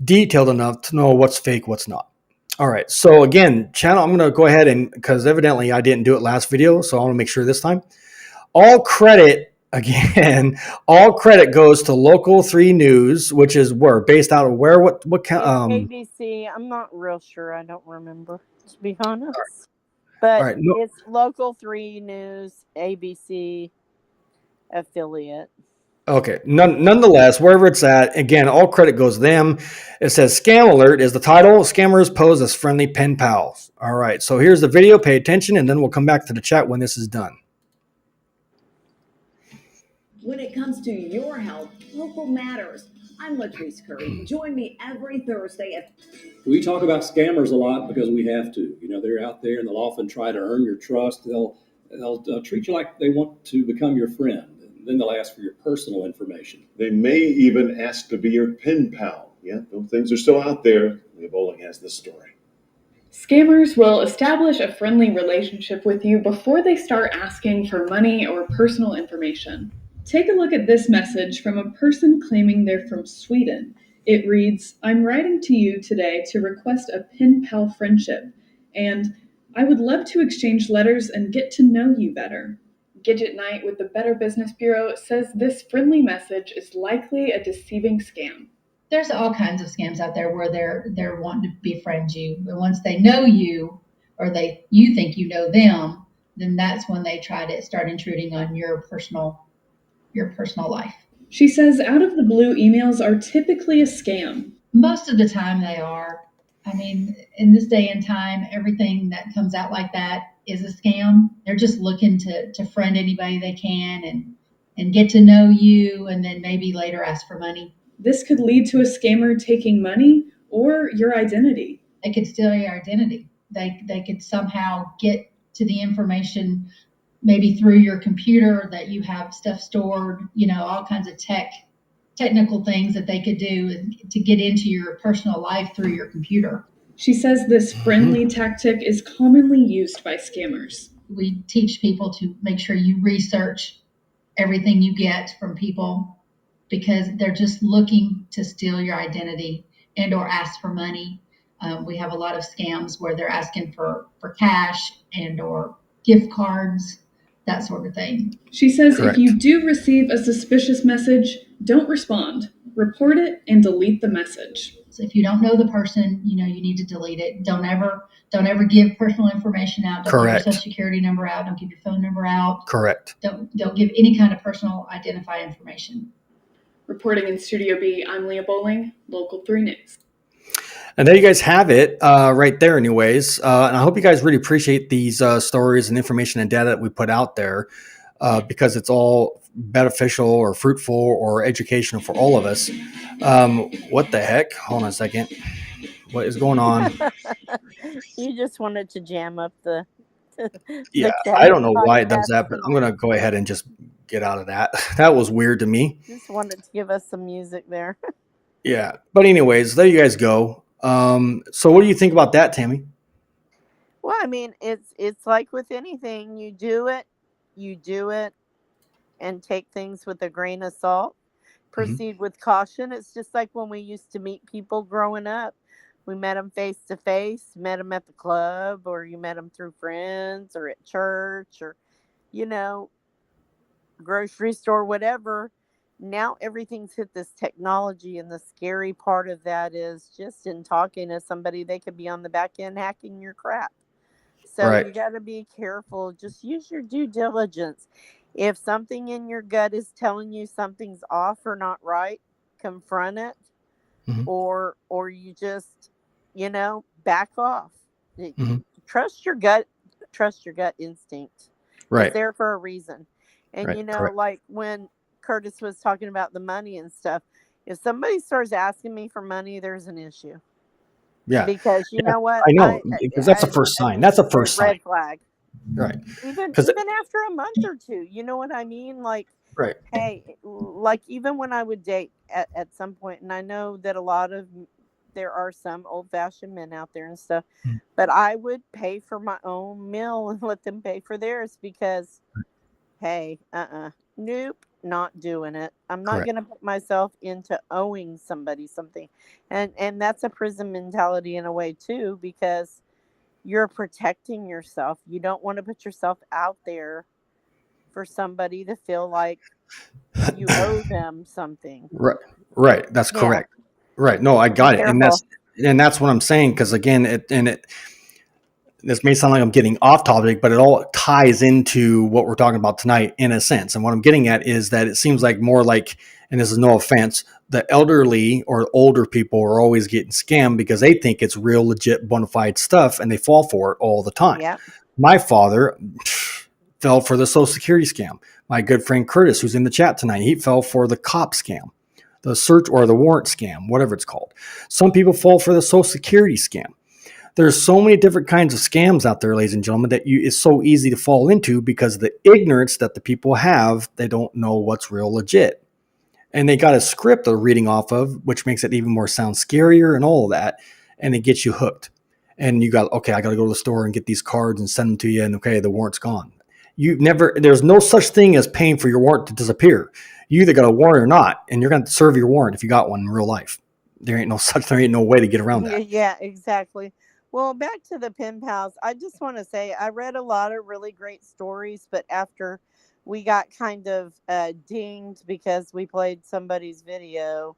detailed enough to know what's fake, what's not. All right. So again, channel, I'm going to go ahead and, because evidently I didn't do it last video, so I want to make sure this time. All credit, again, all credit goes to Local 3 News, which is where, based out of where, what It's ABC. I'm not real sure. I don't remember, to be honest. all But right. No, it's Local 3 News, ABC affiliate. okay. Nonetheless, wherever it's at, again, all credit goes to them. It says "Scam Alert" is the title. Scammers pose as friendly pen pals. All right. So here's the video. Pay attention, and then we'll come back to the chat when this is done. When it comes to your health, local matters. I'm Latrice Curry. Join me every Thursday at. We talk about scammers a lot because we have to. You know, they're out there and they'll often try to earn your trust. They'll treat you like they want to become your friend. And then they'll ask for your personal information. They may even ask to be your pen pal. Yeah, those things are still out there. Leah Bowling has this story. Scammers will establish a friendly relationship with you before they start asking for money or personal information. Take a look at this message from a person claiming they're from Sweden. It reads, "I'm writing to you today to request a pen pal friendship, and I would love to exchange letters and get to know you better." Gidget Knight with the Better Business Bureau says this friendly message is likely a deceiving scam. There's all kinds of scams out there where they're wanting to befriend you, but once they know you or you think you know them, then that's when they try to start intruding on your personal life. She says out of the blue emails are typically a scam. Most of the time they are. I mean, in this day and time, everything that comes out like that is a scam. They're just looking to friend anybody they can and get to know you and then maybe later ask for money. This could lead to a scammer taking money or your identity. They could steal your identity. They could somehow get to the information maybe through your computer that you have stuff stored, all kinds of technical things that they could do to get into your personal life through your computer. She says this friendly tactic is commonly used by scammers. We teach people to make sure you research everything you get from people because they're just looking to steal your identity and or ask for money. We have a lot of scams where they're asking for cash and or gift cards, that sort of thing. She says Correct. If you do receive a suspicious message, don't respond. Report it and delete the message. So if you don't know the person, you need to delete it. Don't ever give personal information out. Don't Correct. give your social security number out. Don't give your phone number out. Correct. Don't give any kind of personal identify information. Reporting in Studio B, I'm Leah Bowling, Local 3 News. And there you guys have it right there anyways. And I hope you guys really appreciate these stories and information and data that we put out there because it's all beneficial or fruitful or educational for all of us. What the heck? Hold on a second. What is going on? You just wanted to jam up the Yeah, I don't know why it does that, but I'm going to go ahead and just get out of that. That was weird to me. Just wanted to give us some music there. Yeah. But anyways, there you guys go. So what do you think about that, Tammy? Well, I mean, it's like with anything, you do it, and take things with a grain of salt. Proceed with caution. It's just like when we used to meet people growing up. We met them face to face, met them at the club, or you met them through friends or at church or, grocery store, whatever. Now everything's hit this technology, and the scary part of that is just in talking to somebody, they could be on the back end hacking your crap. So Right. You got to be careful. Just use your due diligence. If something in your gut is telling you something's off or not right, confront it, or you just, back off. Trust your gut. Trust your gut instinct. Right. It's there for a reason. And Right, correct. like when Curtis was talking about the money and stuff, if somebody starts asking me for money, there's an issue. Yeah. Because you know what? I know, because that's the first sign. That's the first sign. Red flag. Right. Even after a month or two, you know what I mean? Like, Right. hey, like even when I would date at some point, and I know that there are some old-fashioned men out there and stuff, but I would pay for my own meal and let them pay for theirs because, hey, nope, not doing it. I'm not going to put myself into owing somebody something. And that's a prison mentality in a way too, because you're protecting yourself. You don't want to put yourself out there for somebody to feel like you owe them something. Right. That's correct. Right. No, I got it. And that's what I'm saying. Cause again, this may sound like I'm getting off topic, but it all ties into what we're talking about tonight in a sense. And what I'm getting at is that it seems like more like, and this is no offense, the elderly or older people are always getting scammed because they think it's real, legit, bona fide stuff, and they fall for it all the time. Yeah. My father fell for the Social Security scam. My good friend Curtis, who's in the chat tonight, he fell for the cop scam, the search or the warrant scam, whatever it's called. Some people fall for the Social Security scam. There's so many different kinds of scams out there, ladies and gentlemen, that it's so easy to fall into because of the ignorance that the people have. They don't know what's real legit. And they got a script they're reading off of, which makes it even more sound scarier and all of that. And it gets you hooked. And you got, okay, I got to go to the store and get these cards and send them to you. And okay, the warrant's gone. there's no such thing as paying for your warrant to disappear. You either got a warrant or not, and you're going to serve your warrant if you got one in real life. There ain't no way to get around that. Yeah, exactly. Well, back to the pen pals. I just want to say I read a lot of really great stories, but after we got kind of dinged because we played somebody's video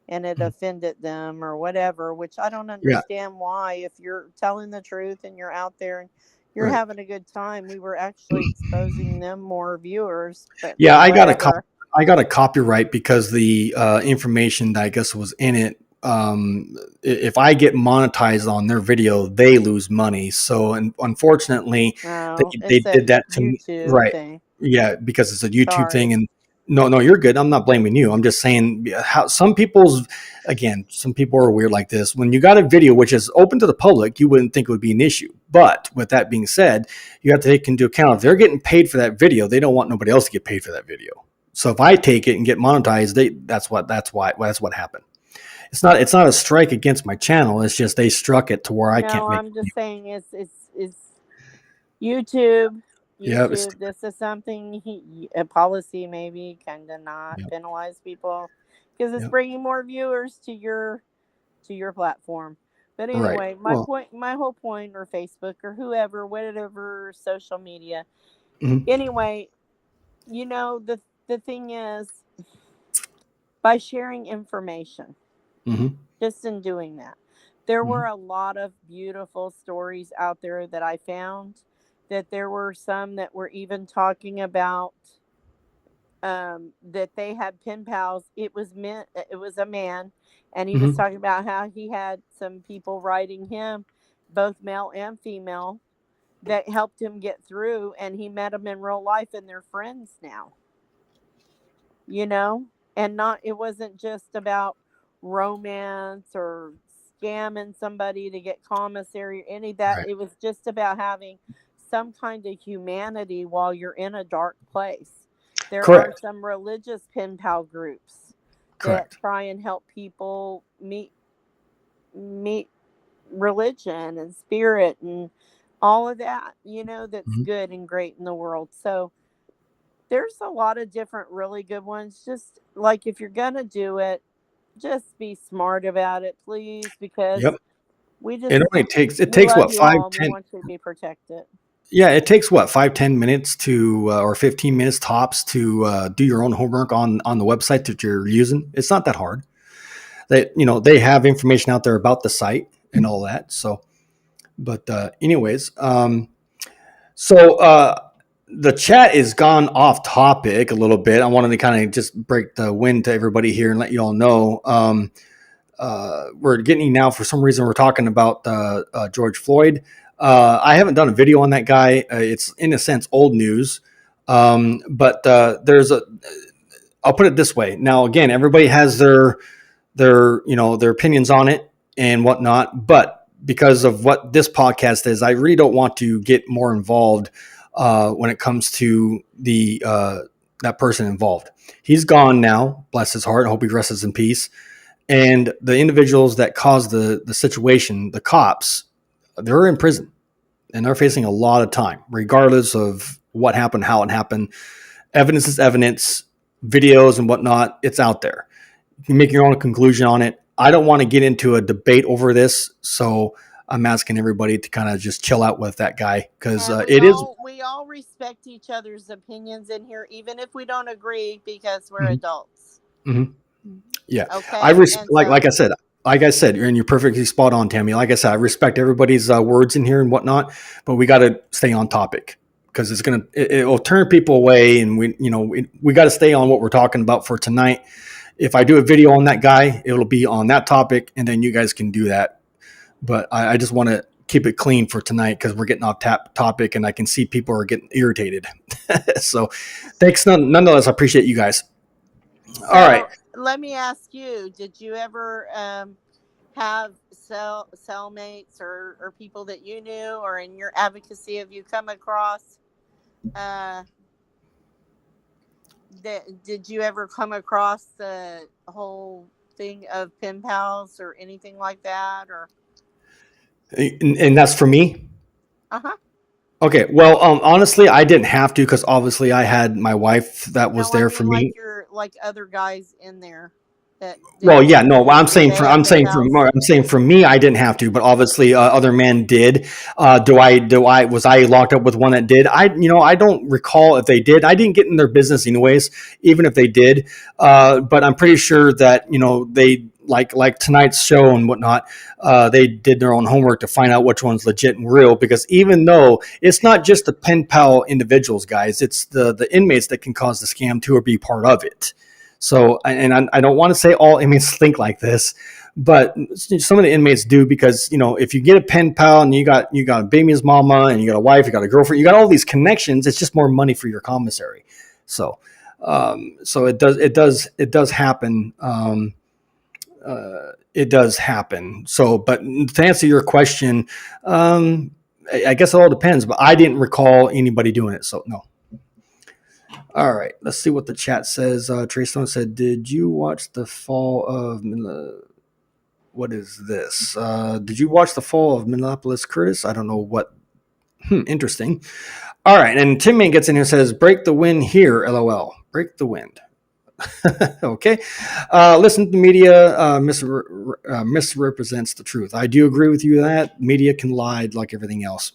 and it offended them or whatever, which I don't Yeah. understand why. If you're telling the truth and you're out there and you're Right. having a good time, we were actually exposing them more viewers. But Yeah, I got a whatever. copyright because the information that I guess was in it. If I get monetized on their video, they lose money. So, and unfortunately, Oh, they it's a did that to me. YouTube Right? thing. Yeah, because it's a YouTube thing. Sorry. And no, you're good. I'm not blaming you. I'm just saying how some people are weird like this. When you got a video which is open to the public, you wouldn't think it would be an issue. But with that being said, you have to take into account if they're getting paid for that video, they don't want nobody else to get paid for that video. So if I take it and get monetized, that's what happened. It's not a strike against my channel. It's just they struck it to where I can't No, make. I'm just saying it's YouTube. Yeah, This is something a policy maybe kind of not Yep. penalize people because it's Yep. bringing more viewers to your platform. But Right. anyway, my whole point, or Facebook or whoever, whatever social media. Mhm. Anyway, the thing is, by sharing information, Mhm. just in doing that, there were Mhm. a lot of beautiful stories out there that I found. That there were some that were even talking about that they had pen pals. It was a man, and he was Mhm. talking about how he had some people writing him, both male and female, that helped him get through, and he met them in real life, and they're friends now. You know, and not it wasn't just about romance or scamming somebody to get commissary or any of that. Right. It was just about having some kind of humanity while you're in a dark place. There are Correct. some religious pen pal groups that Correct. try and help people meet religion and spirit and all of that, that's Mhm. good and great in the world. So there's a lot of different really good ones. Just like if you're gonna do it, just be smart about it, please, because Yep. we It just only takes we love what you five all and we ten. want you to be protected. Yeah, it takes what 5-10 minutes to or 15 minutes tops to do your own homework on the website that you're using. It's not that hard. They have information out there about the site and all that. So, but anyways, so the chat is gone off topic a little bit. I wanted to kind of just break the wind to everybody here and let you all know. We're getting now, for some reason, we're talking about George Floyd. I haven't done a video on that guy. It's in a sense old news. But I'll put it this way. Now, again, everybody has their opinions on it and whatnot. But because of what this podcast is, I really don't want to get more involved when it comes to that person involved. He's gone now, bless his heart. I hope he rests in peace. And the individuals that caused the situation, the cops, they're in prison and they're facing a lot of time, regardless of what happened, how it happened. Evidence is evidence, videos and whatnot. It's out there. You can make your own conclusion on it. I don't want to get into a debate over this, so I'm asking everybody to kind of just chill out with that guy because And it is. we all respect each other's opinions in here, even if we don't agree, because we're Mhm, adults. mhm. Yeah, Okay, and so like I said, you're perfectly spot on, Tammy. Like I said, I respect everybody's words in here and whatnot, but we got to stay on topic because it will turn people away, and we got to stay on what we're talking about for tonight. If I do a video on that guy, it'll be on that topic, and then you guys can do that. But I just want to keep it clean for tonight because we're getting off topic, and I can see people are getting irritated. So, thanks nonetheless. I appreciate you guys. All right. let me ask you: did you ever have cellmates or people that you knew, or in your advocacy, have you come across? Uh, did you ever come across the whole thing of pen pals or anything like that? Or And that's for me. uh huh. Okay. Well, honestly, I didn't have to because obviously I had my wife that was No, I there mean for me. like your like other guys in there that Well, didn't yeah, have no, to. I'm Did saying they for have pen pals? me, I didn't have to, but obviously other men did. Was I locked up with one that did? I don't recall if they did. I didn't get in their business anyways, even if they did. But I'm pretty sure that they like tonight's show and whatnot. They did their own homework to find out which one's legit and real. Because even though it's not just the pen pal individuals, guys, it's the inmates that can cause the scam too or be part of it. So, and I don't want to say all inmates think like this, but some of the inmates do because if you get a pen pal and you got a baby's mama and you got a wife, you got a girlfriend, you got all these connections. It's just more money for your commissary. So, so it does happen. It does happen. So, but to answer your question, I guess it all depends. But I didn't recall anybody doing it, so no. All right, let's see what the chat says. Trey Stone said, "Did you watch the fall of what is this? Did you watch the fall of Minneapolis, Curtis? I don't know what. Interesting. All right, and Tim Man gets in here and says, "Break the wind here, LOL. Break the wind." Okay. Listen, the media misrepresents the truth. I do agree with you that media can lie like everything else.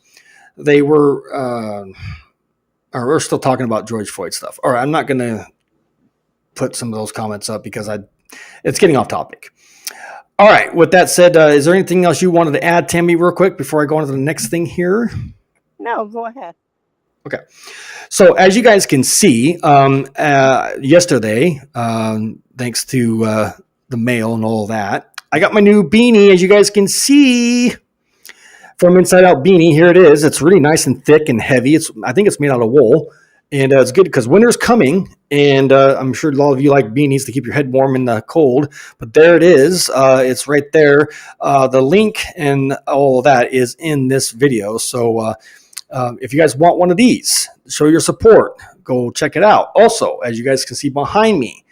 They were. We're still talking about George Floyd stuff. All right, I'm not going to put some of those comments up because it's getting off topic. All right, with that said, is there anything else you wanted to add, Tammy, real quick before I go on to the next thing here? No, go ahead. Okay. So as you guys can see, yesterday, thanks to the mail and all that, I got my new beanie, as you guys can see. From Inside Out beanie, here it is. It's really nice and thick and heavy. I think it's made out of wool, and it's good because winter's coming, and I'm sure a lot of you like beanies to keep your head warm in the cold. But there it is. It's right there. The link and all of that is in this video. So if you guys want one of these, show your support. Go check it out. Also, as you guys can see behind me,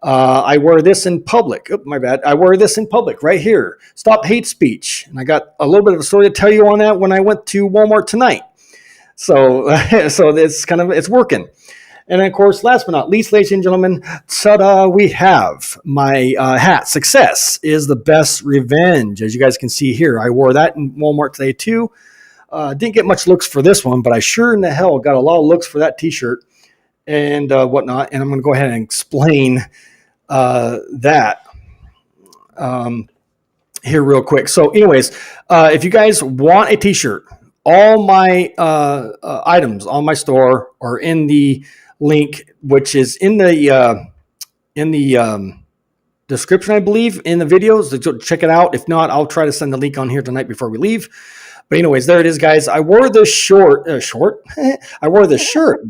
I wear this in public. Oh, my bad. I wear this in public right here. Stop hate speech. And I got a little bit of a story to tell you on that when I went to Walmart tonight. So, it's working. And then, of course, last but not least, ladies and gentlemen, ta-da, we have my hat. Success is the best revenge. As you guys can see here, I wore that in Walmart today too. Didn't get much looks for this one, but I sure in the hell got a lot of looks for that t-shirt and whatnot. And I'm going to go ahead and explain that here real quick. So anyways, if you guys want a t-shirt, all my items on my store are in the link, which is in the description, I believe, in the videos. So check it out. If not, I'll try to send the link on here tonight before we leave. But anyways, there it is, guys. I wore this short. I wore this shirt.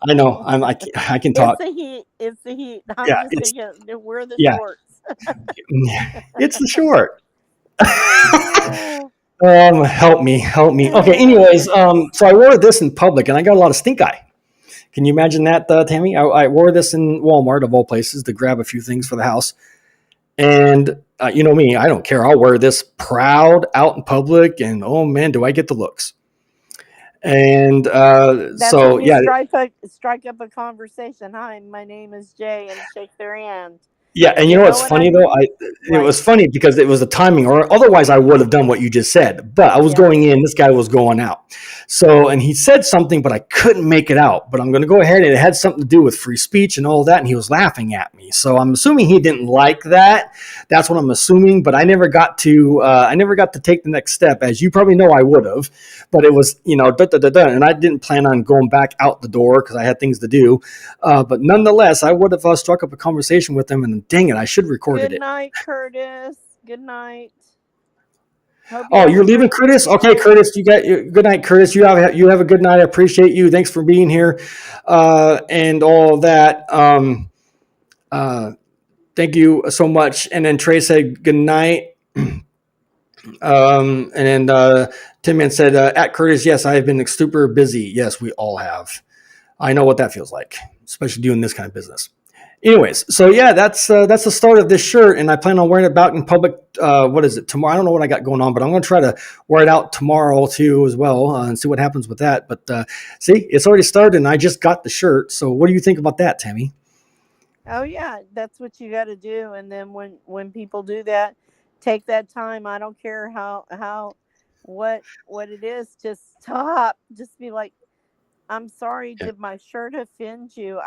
I know. I can talk. It's the heat. It's the heat. I'm Yeah, just thinking, wear the yeah. shorts. It's the short. Help me. Okay. Anyways, so I wore this in public, and I got a lot of stink eye. Can you imagine that, Tammy? I wore this in Walmart of all places to grab a few things for the house, and you know me, I don't care. I'll wear this proud out in public, and oh man, do I get the looks. And That's so when you yeah. strike up a conversation. Hi, my name is Jay, and shake their hand. Yeah, and you know what's what funny I though? mean? It was funny because it was the timing, or otherwise I would have done what you just said. But I was going in, this guy was going out. So, and he said something, but I couldn't make it out. But I'm going to go ahead, and it had something to do with free speech and all that, and he was laughing at me. So I'm assuming he didn't like that. That's what I'm assuming. But I never got to take the next step, as you probably know I would have. But it was, and I didn't plan on going back out the door because I had things to do. But nonetheless, I would have struck up a conversation with him, and dang it, I should have recorded it. Good night, Curtis. Good night. Oh, you're leaving, Curtis? Okay, Curtis, good night, Curtis. You have a good night. I appreciate you. Thanks for being here, and all that. Thank you so much. And then Trey said good night. And then Tim Man said, at Curtis, yes, I have been super busy. Yes, we all have. I know what that feels like, especially doing this kind of business. Anyways, so yeah, that's the start of this shirt, and I plan on wearing it out in public. What is it tomorrow? I don't know what I got going on, but I'm going to try to wear it out tomorrow too as well, and see what happens with that. But see, it's already started, and I just got the shirt. So what do you think about that, Tammy? Oh yeah, that's what you got to do. And then when people do that, take that time. I don't care how what it is. Just stop. Just be like, I'm sorry. Yeah. Did my shirt offend you?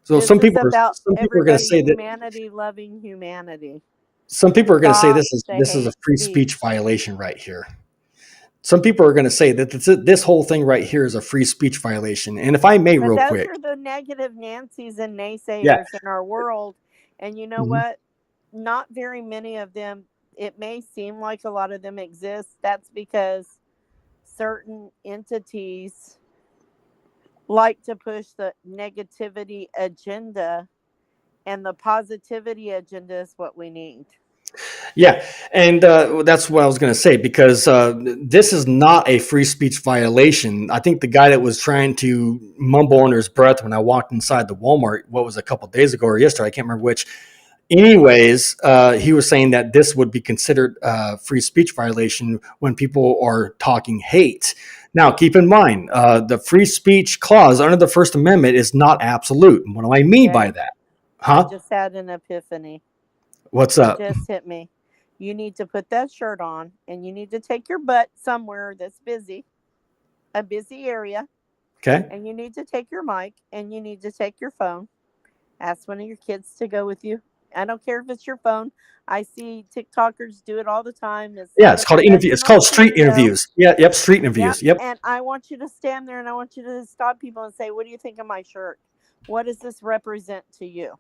So This some is people are about going to everybody say that. humanity loving humanity. Some people are going to say Stop this is the this is a hate free speech violation right here. Some people are going to say that this whole thing right here is a free speech violation. And if I may, But real those quick, are the negative Nancy's and yeah, naysayers in our world. And you know mhm. what? Not very many of them, it may seem like a lot of them exist. That's because certain entities like to push the negativity agenda, and the positivity agenda is what we need. Yeah, and that's what I was going to say, because this is not a free speech violation. I think the guy that was trying to mumble under his breath when I walked inside the Walmart, what was a couple days ago or yesterday, I can't remember which. Anyways, he was saying that this would be considered a free speech violation when people are talking hate. Now, keep in mind, the free speech clause under the First Amendment is not absolute. And what do I mean by Okay? that? I Huh? just had an epiphany. What's It up? just hit me. You need to put that shirt on, and you need to take your butt somewhere that's busy, a busy area, Okay. and you need to take your mic, and you need to take your phone. Ask one of your kids to go with you. I don't care if it's your phone. I see TikTokers do it all the time. It's Yeah, not it's a called an interview. It's professional called street studio. interviews. Yeah, yep, street Yep. interviews. Yep. And I want you to stand there, and I want you to stop people and say, what do you think of my shirt? What does this represent to you?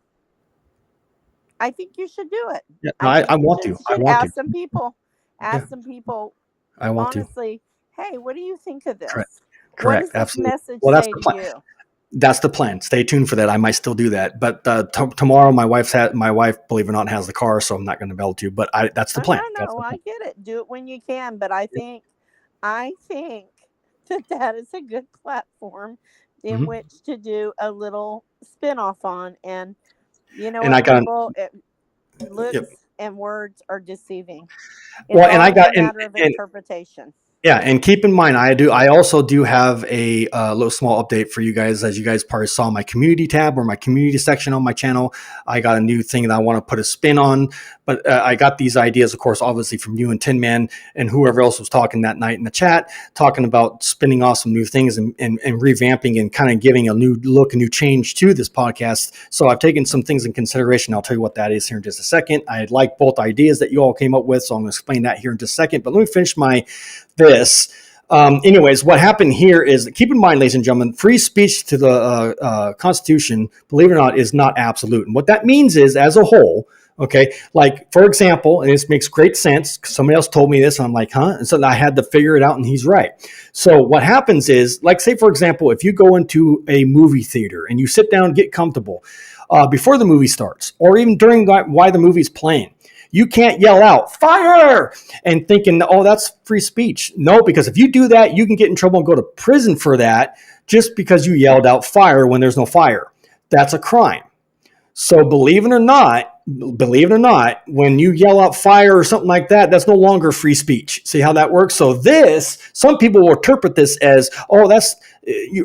I think you should do it. Yeah, no, I think I you want to. I should want to. ask some people. Yeah, Ask some people I want to. honestly, hey, what do you think of Correct. this? What Correct. does this Absolutely. message Well, that's say the to plan. you? That's the plan. Stay tuned for that. I might still do that, but tomorrow my wife, believe it or not, has the car, so I'm not going to be able to. But that's the Oh, plan. That's no, the I plan. get it. Do it when you can, but I think that is a good platform in Mhm. which to do a little spin-off on. And you know And I what, got people, yep. looks and words are deceiving. Well, It's and I all a got matter of and interpretation. yeah, and keep in mind, I also do have a little small update for you guys. As you guys probably saw, my community tab or my community section on my channel, I got a new thing that I want to put a spin on. But I got these ideas, of course, obviously from you and Tin Man and whoever else was talking that night in the chat, talking about spinning off some new things and revamping and kind of giving a new look, a new change to this podcast. So I've taken some things in consideration. I'll tell you what that is here in just a second. I like both ideas that you all came up with, so I'm going to explain that here in just a second. But let me finish this. Anyways, what happened here is, keep in mind, ladies and gentlemen, free speech to the Constitution, believe it or not, is not absolute. And what that means is, as a whole, okay, like, for example, and this makes great sense, somebody else told me this, and I'm like, huh? And so I had to figure it out, and he's right. So what happens is, like, say, for example, if you go into a movie theater and you sit down, get comfortable before the movie starts, or even during why the movie's playing, you can't yell out "fire" and thinking, oh, that's free speech. No, because if you do that, you can get in trouble and go to prison for that, just because you yelled out "fire" when there's no fire. That's a crime. So believe it or not, when you yell out "fire" or something like that, that's no longer free speech. See how that works? So some people will interpret this as, oh, that's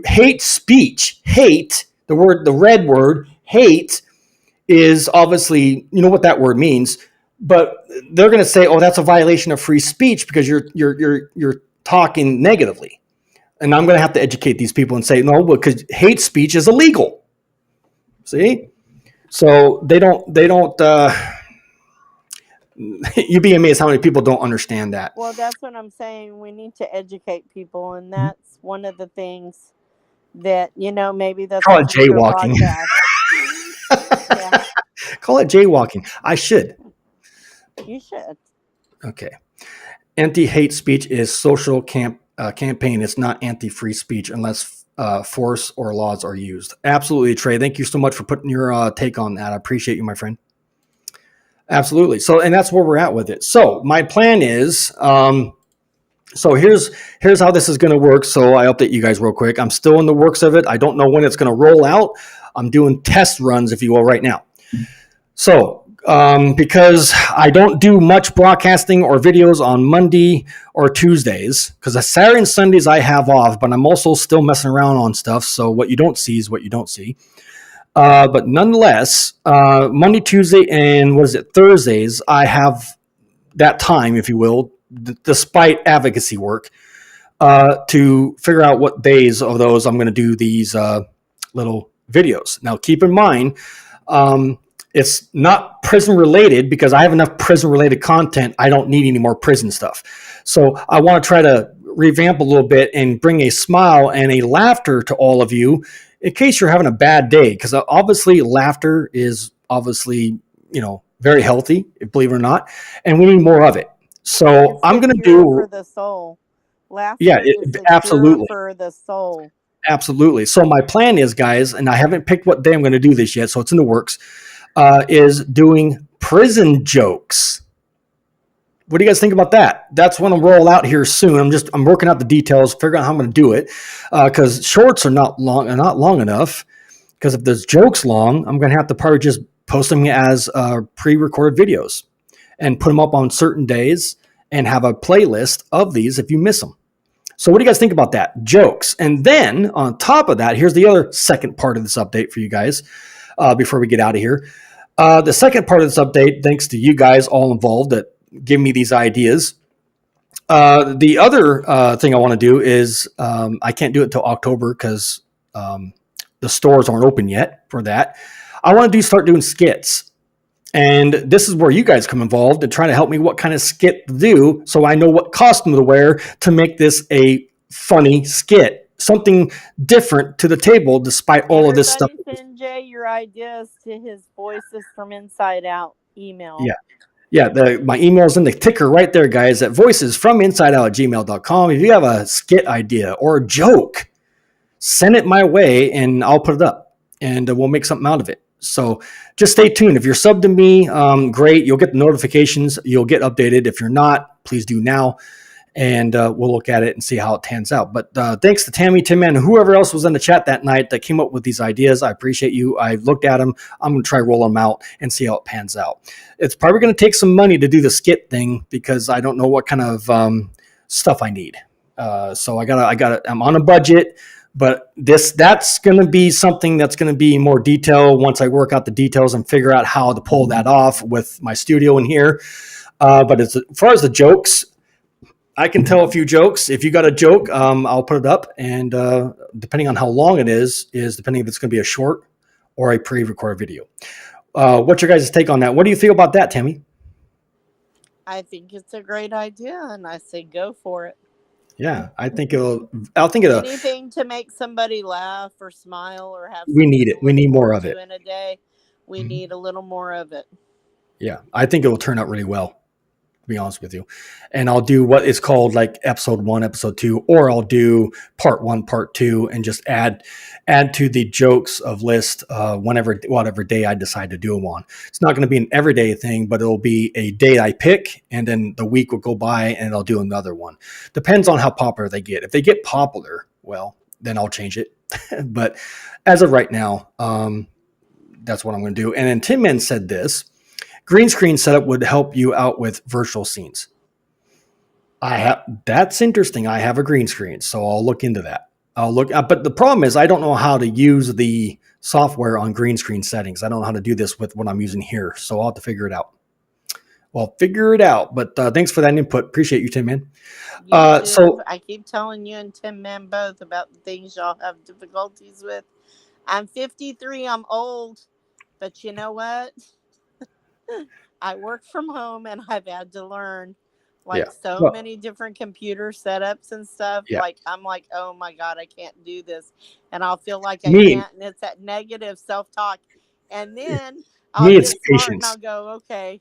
hate speech. Hate, the red word, hate, is obviously, you know what that word means. But they're going to say, "Oh, that's a violation of free speech because you're talking negatively." And I'm going to have to educate these people and say, "No, because hate speech is illegal." See, so they don't. You'd be amazed how many people don't understand that. Well, that's what I'm saying. We need to educate people, and that's one of the things that, maybe that's Call a it future jaywalking. podcast. Yeah. Call it jaywalking. I should. You should. Okay. Anti-hate speech is social campaign. It's not anti-free speech unless force or laws are used. Absolutely, Trey. Thank you so much for putting your take on that. I appreciate you, my friend. Absolutely. So, and that's where we're at with it. So my plan is, so here's how this is going to work. So I update you guys real quick. I'm still in the works of it. I don't know when it's going to roll out. I'm doing test runs, if you will, right now. So, because I don't do much broadcasting or videos on Monday or Tuesdays, because Saturday and Sundays I have off, but I'm also still messing around on stuff. So what you don't see is what you don't see. But nonetheless, Monday, Tuesday, and Thursdays, I have that time, if you will, despite advocacy work, to figure out what days of those I'm going to do these little videos. Now, keep in mind, it's not prison related because I have enough prison related content. I don't need any more prison stuff. So I want to try to revamp a little bit and bring a smile and a laughter to all of you in case you're having a bad day. Because obviously laughter is obviously, very healthy, believe it or not. And we need more of it. So It's I'm the going to cure do, for the soul. Laughter yeah, is the absolutely. cure for the soul. Absolutely. So my plan is, guys, and I haven't picked what day I'm going to do this yet, so it's in the works, is doing prison jokes. What do you guys think about that? That's when I'll roll out here soon. I'm working out the details, figuring out how I'm going to do it, because shorts are not long enough. Because if there's jokes long, I'm going to have to probably just post them as pre-recorded videos and put them up on certain days and have a playlist of these if you miss them. So what do you guys think about that? Jokes. And then on top of that, here's the other second part of this update for you guys before we get out of here. The second part of this update, thanks to you guys all involved that give me these ideas. The other thing I want to do is I can't do it till October because the stores aren't open yet for that. I want to start doing skits. And this is where you guys come involved and try to help me what kind of skit to do so I know what costume to wear to make this a funny skit. Something different to the table despite all of this stuff. Send Jay your ideas to his Voices from Inside Out email. Yeah, my email's in the ticker right there, guys, at voicesfrominsideout@gmail.com. If you have a skit idea or a joke, send it my way and I'll put it up and we'll make something out of it. So just stay tuned. If you're subbed to me, great. You'll get the notifications. You'll get updated. If you're not, please do now. And we'll look at it and see how it pans out. But thanks to Tammy, Tim, and whoever else was in the chat that night that came up with these ideas. I appreciate you. I looked at them. I'm going to try roll them out and see how it pans out. It's probably going to take some money to do the skit thing because I don't know what kind of stuff I need. So I'm on a budget. But that's going to be something that's going to be more detail once I work out the details and figure out how to pull that off with my studio in here. But as far as the jokes, I can tell a few jokes. If you got a joke, I'll put it up. And depending on how long it is depending if it's going to be a short or a pre-recorded video. What's your guys' take on that? What do you feel about that, Tammy? I think it's a great idea, and I say go for it. Yeah, I think anything to make somebody laugh or smile or have. We need it. We need more of it in a day. We need a little more of it. Yeah, I think it will turn out really well. To be honest with you, and I'll do what is called like episode 1, episode 2, or I'll do part 1, part 2, and just add to the jokes of list whatever day I decide to do them on. It's not going to be an everyday thing, but it'll be a day I pick, and then the week will go by, and I'll do another one. Depends on how popular they get. If they get popular, well, then I'll change it. But as of right now, that's what I'm going to do. And then Tim Man said this. Green screen setup would help you out with virtual scenes. That's interesting. I have a green screen, so I'll look into that. But the problem is I don't know how to use the software on green screen settings. I don't know how to do this with what I'm using here, so I'll have to figure it out. Well, figure it out. But thanks for that input. Appreciate you, Tim Man. So I keep telling you and Tim Man both about the things y'all have difficulties with. I'm 53. I'm old, but you know what? I work from home and I've had to learn many different computer setups and stuff. Yeah. Like, I'm like, oh my God, I can't do this. And I'll feel like I can't. And it's that negative self-talk. And then I'll get smart and I'll go, okay,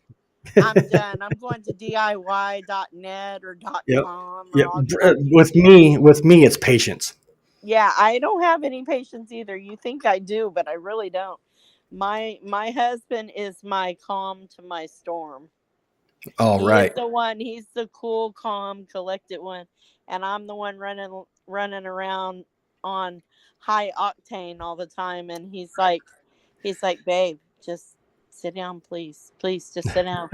I'm done. I'm going to DIY.net or .com. With me, it's patience. Yeah, I don't have any patience either. You think I do, but I really don't. My husband is my calm to my storm. Right. He's the one. He's the cool, calm, collected one, and I'm the one running around on high octane all the time, and he's like, babe, just sit down, please, just sit down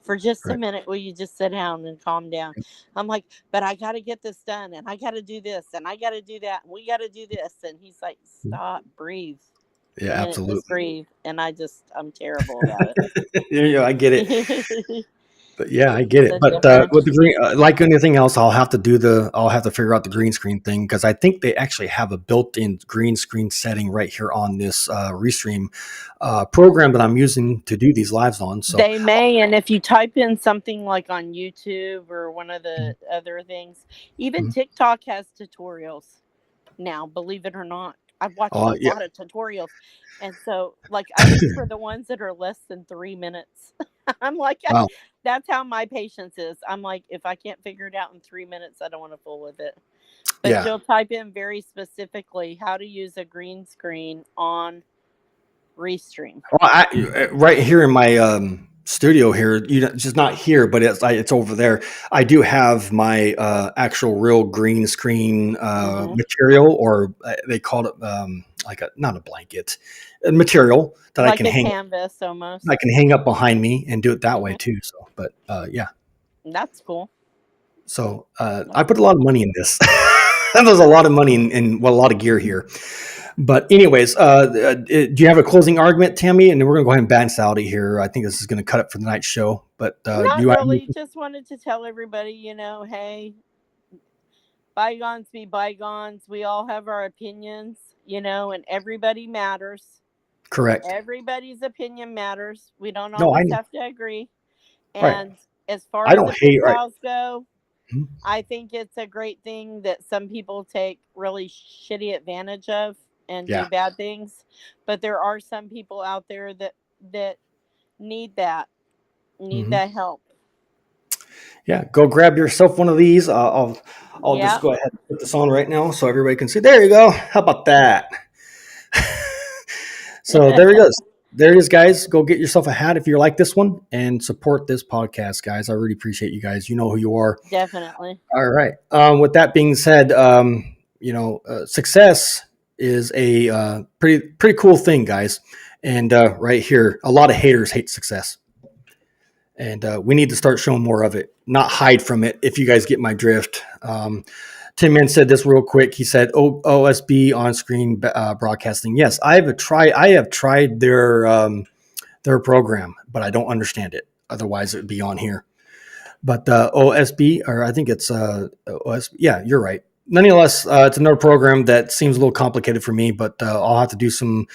for just a Right. minute. Will you just sit down and calm down? I'm like, but I got to get this done, and I got to do this, and I got to do that, and we got to do this. And he's like, stop, breathe. Yeah, A minute, absolutely. just breathe. And I'm terrible about it. Yeah, I get it. But yeah, I get it. The But difference. with the green, like anything else, I'll have to figure out the green screen thing, because I think they actually have a built-in green screen setting right here on this Restream program that I'm using to do these lives on. So They may, and if you type in something like on YouTube or one of the other things, even Mhm. TikTok has tutorials now, believe it or not. I've watched a yeah. lot of tutorials. And so, like, I look for the ones that are less than 3 minutes. I'm like, Wow. that's how my patience is. I'm like, if I can't figure it out in 3 minutes, I don't want to fool with it. But Yeah. she'll type in very specifically how to use a green screen on Restream. Well, right here in my studio here, just not here, but it's over there. I do have my actual real green screen material, or they call it like not a blanket, a material that like I can a hang. canvas almost. I can hang up behind me and do it that way too. So, but yeah. That's cool. So I put a lot of money in this. There's a lot of money in a lot of gear here. But anyways, do you have a closing argument, Tammy? And then we're going to go ahead and bounce out of here. I think this is going to cut it for the night show. But Not do you really. Just wanted to tell everybody, hey, bygones be bygones. We all have our opinions, and everybody matters. Correct. Everybody's opinion matters. We don't No, always have to agree. And as far I as don't the hate, pen right. pals go, Mhm. I think it's a great thing that some people take really shitty advantage of and Yeah. do bad things. But there are some people out there that need that help. Yeah, go grab yourself one of these. I'll just go ahead and put this on right now so everybody can see. There you go. How about that? So there it goes. There it is, guys. Go get yourself a hat if you like this one, and support this podcast, guys. I really appreciate you guys. You know who you are. Definitely. All right. With that being said, success is a pretty cool thing, guys. And right here, a lot of haters hate success. And we need to start showing more of it, not hide from it, if you guys get my drift. Tim Man said this real quick. He said, OSB on-screen broadcasting. Yes, I have tried their program, but I don't understand it. Otherwise, it would be on here. But OSB, or I think it's OSB. Yeah, you're right. Nonetheless, it's another program that seems a little complicated for me, but I'll have to do some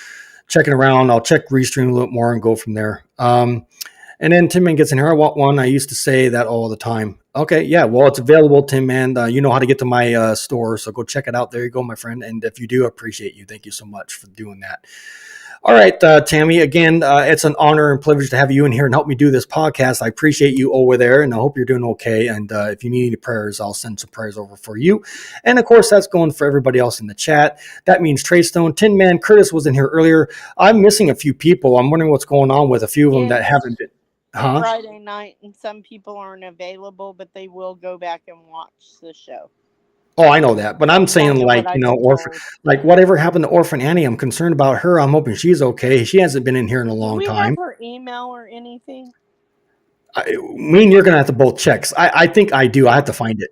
checking around. I'll check Restream a little more and go from there. And then Tim Man gets in here. I want one. I used to say that all the time. Okay, yeah. Well, it's available, Tim Man. You know how to get to my store, so go check it out. There you go, my friend. And if you do, I appreciate you. Thank you so much for doing that. All right, Tammy. Again, it's an honor and privilege to have you in here and help me do this podcast. I appreciate you over there, and I hope you're doing okay. And if you need any prayers, I'll send some prayers over for you. And of course, that's going for everybody else in the chat. That means Trey Stone, Tin Man, Curtis was in here earlier. I'm missing a few people. I'm wondering what's going on with a few of them that haven't been. Friday night, and some people aren't available, but they will go back and watch the show. Oh, I know that, but I'm saying, like, Orphan, like whatever happened to Orphan Annie, I'm concerned about her. I'm hoping she's okay. She hasn't been in here in a long time. Do we have her email or anything? Me and you're gonna have to both check. I think I do. I have to find it.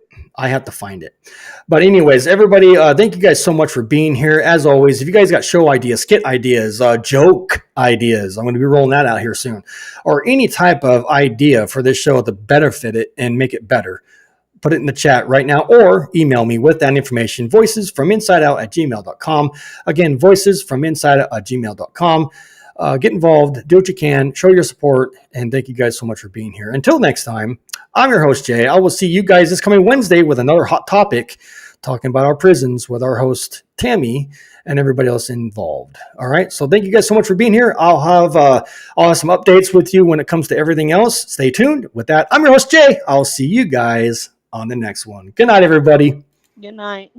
But anyways, everybody, thank you guys so much for being here. As always, if you guys got show ideas, skit ideas, joke ideas, I'm going to be rolling that out here soon, or any type of idea for this show to benefit it and make it better, put it in the chat right now or email me with that information. voicesfrominsideout@gmail.com. Again, voicesfrominsideout@gmail.com. Get involved, do what you can, show your support, and thank you guys so much for being here. Until next time, I'm your host, Jay. I will see you guys this coming Wednesday with another hot topic, talking about our prisons with our host, Tammy, and everybody else involved. All right, so thank you guys so much for being here. I'll have some updates with you when it comes to everything else. Stay tuned. With that, I'm your host, Jay. I'll see you guys on the next one. Good night, everybody. Good night.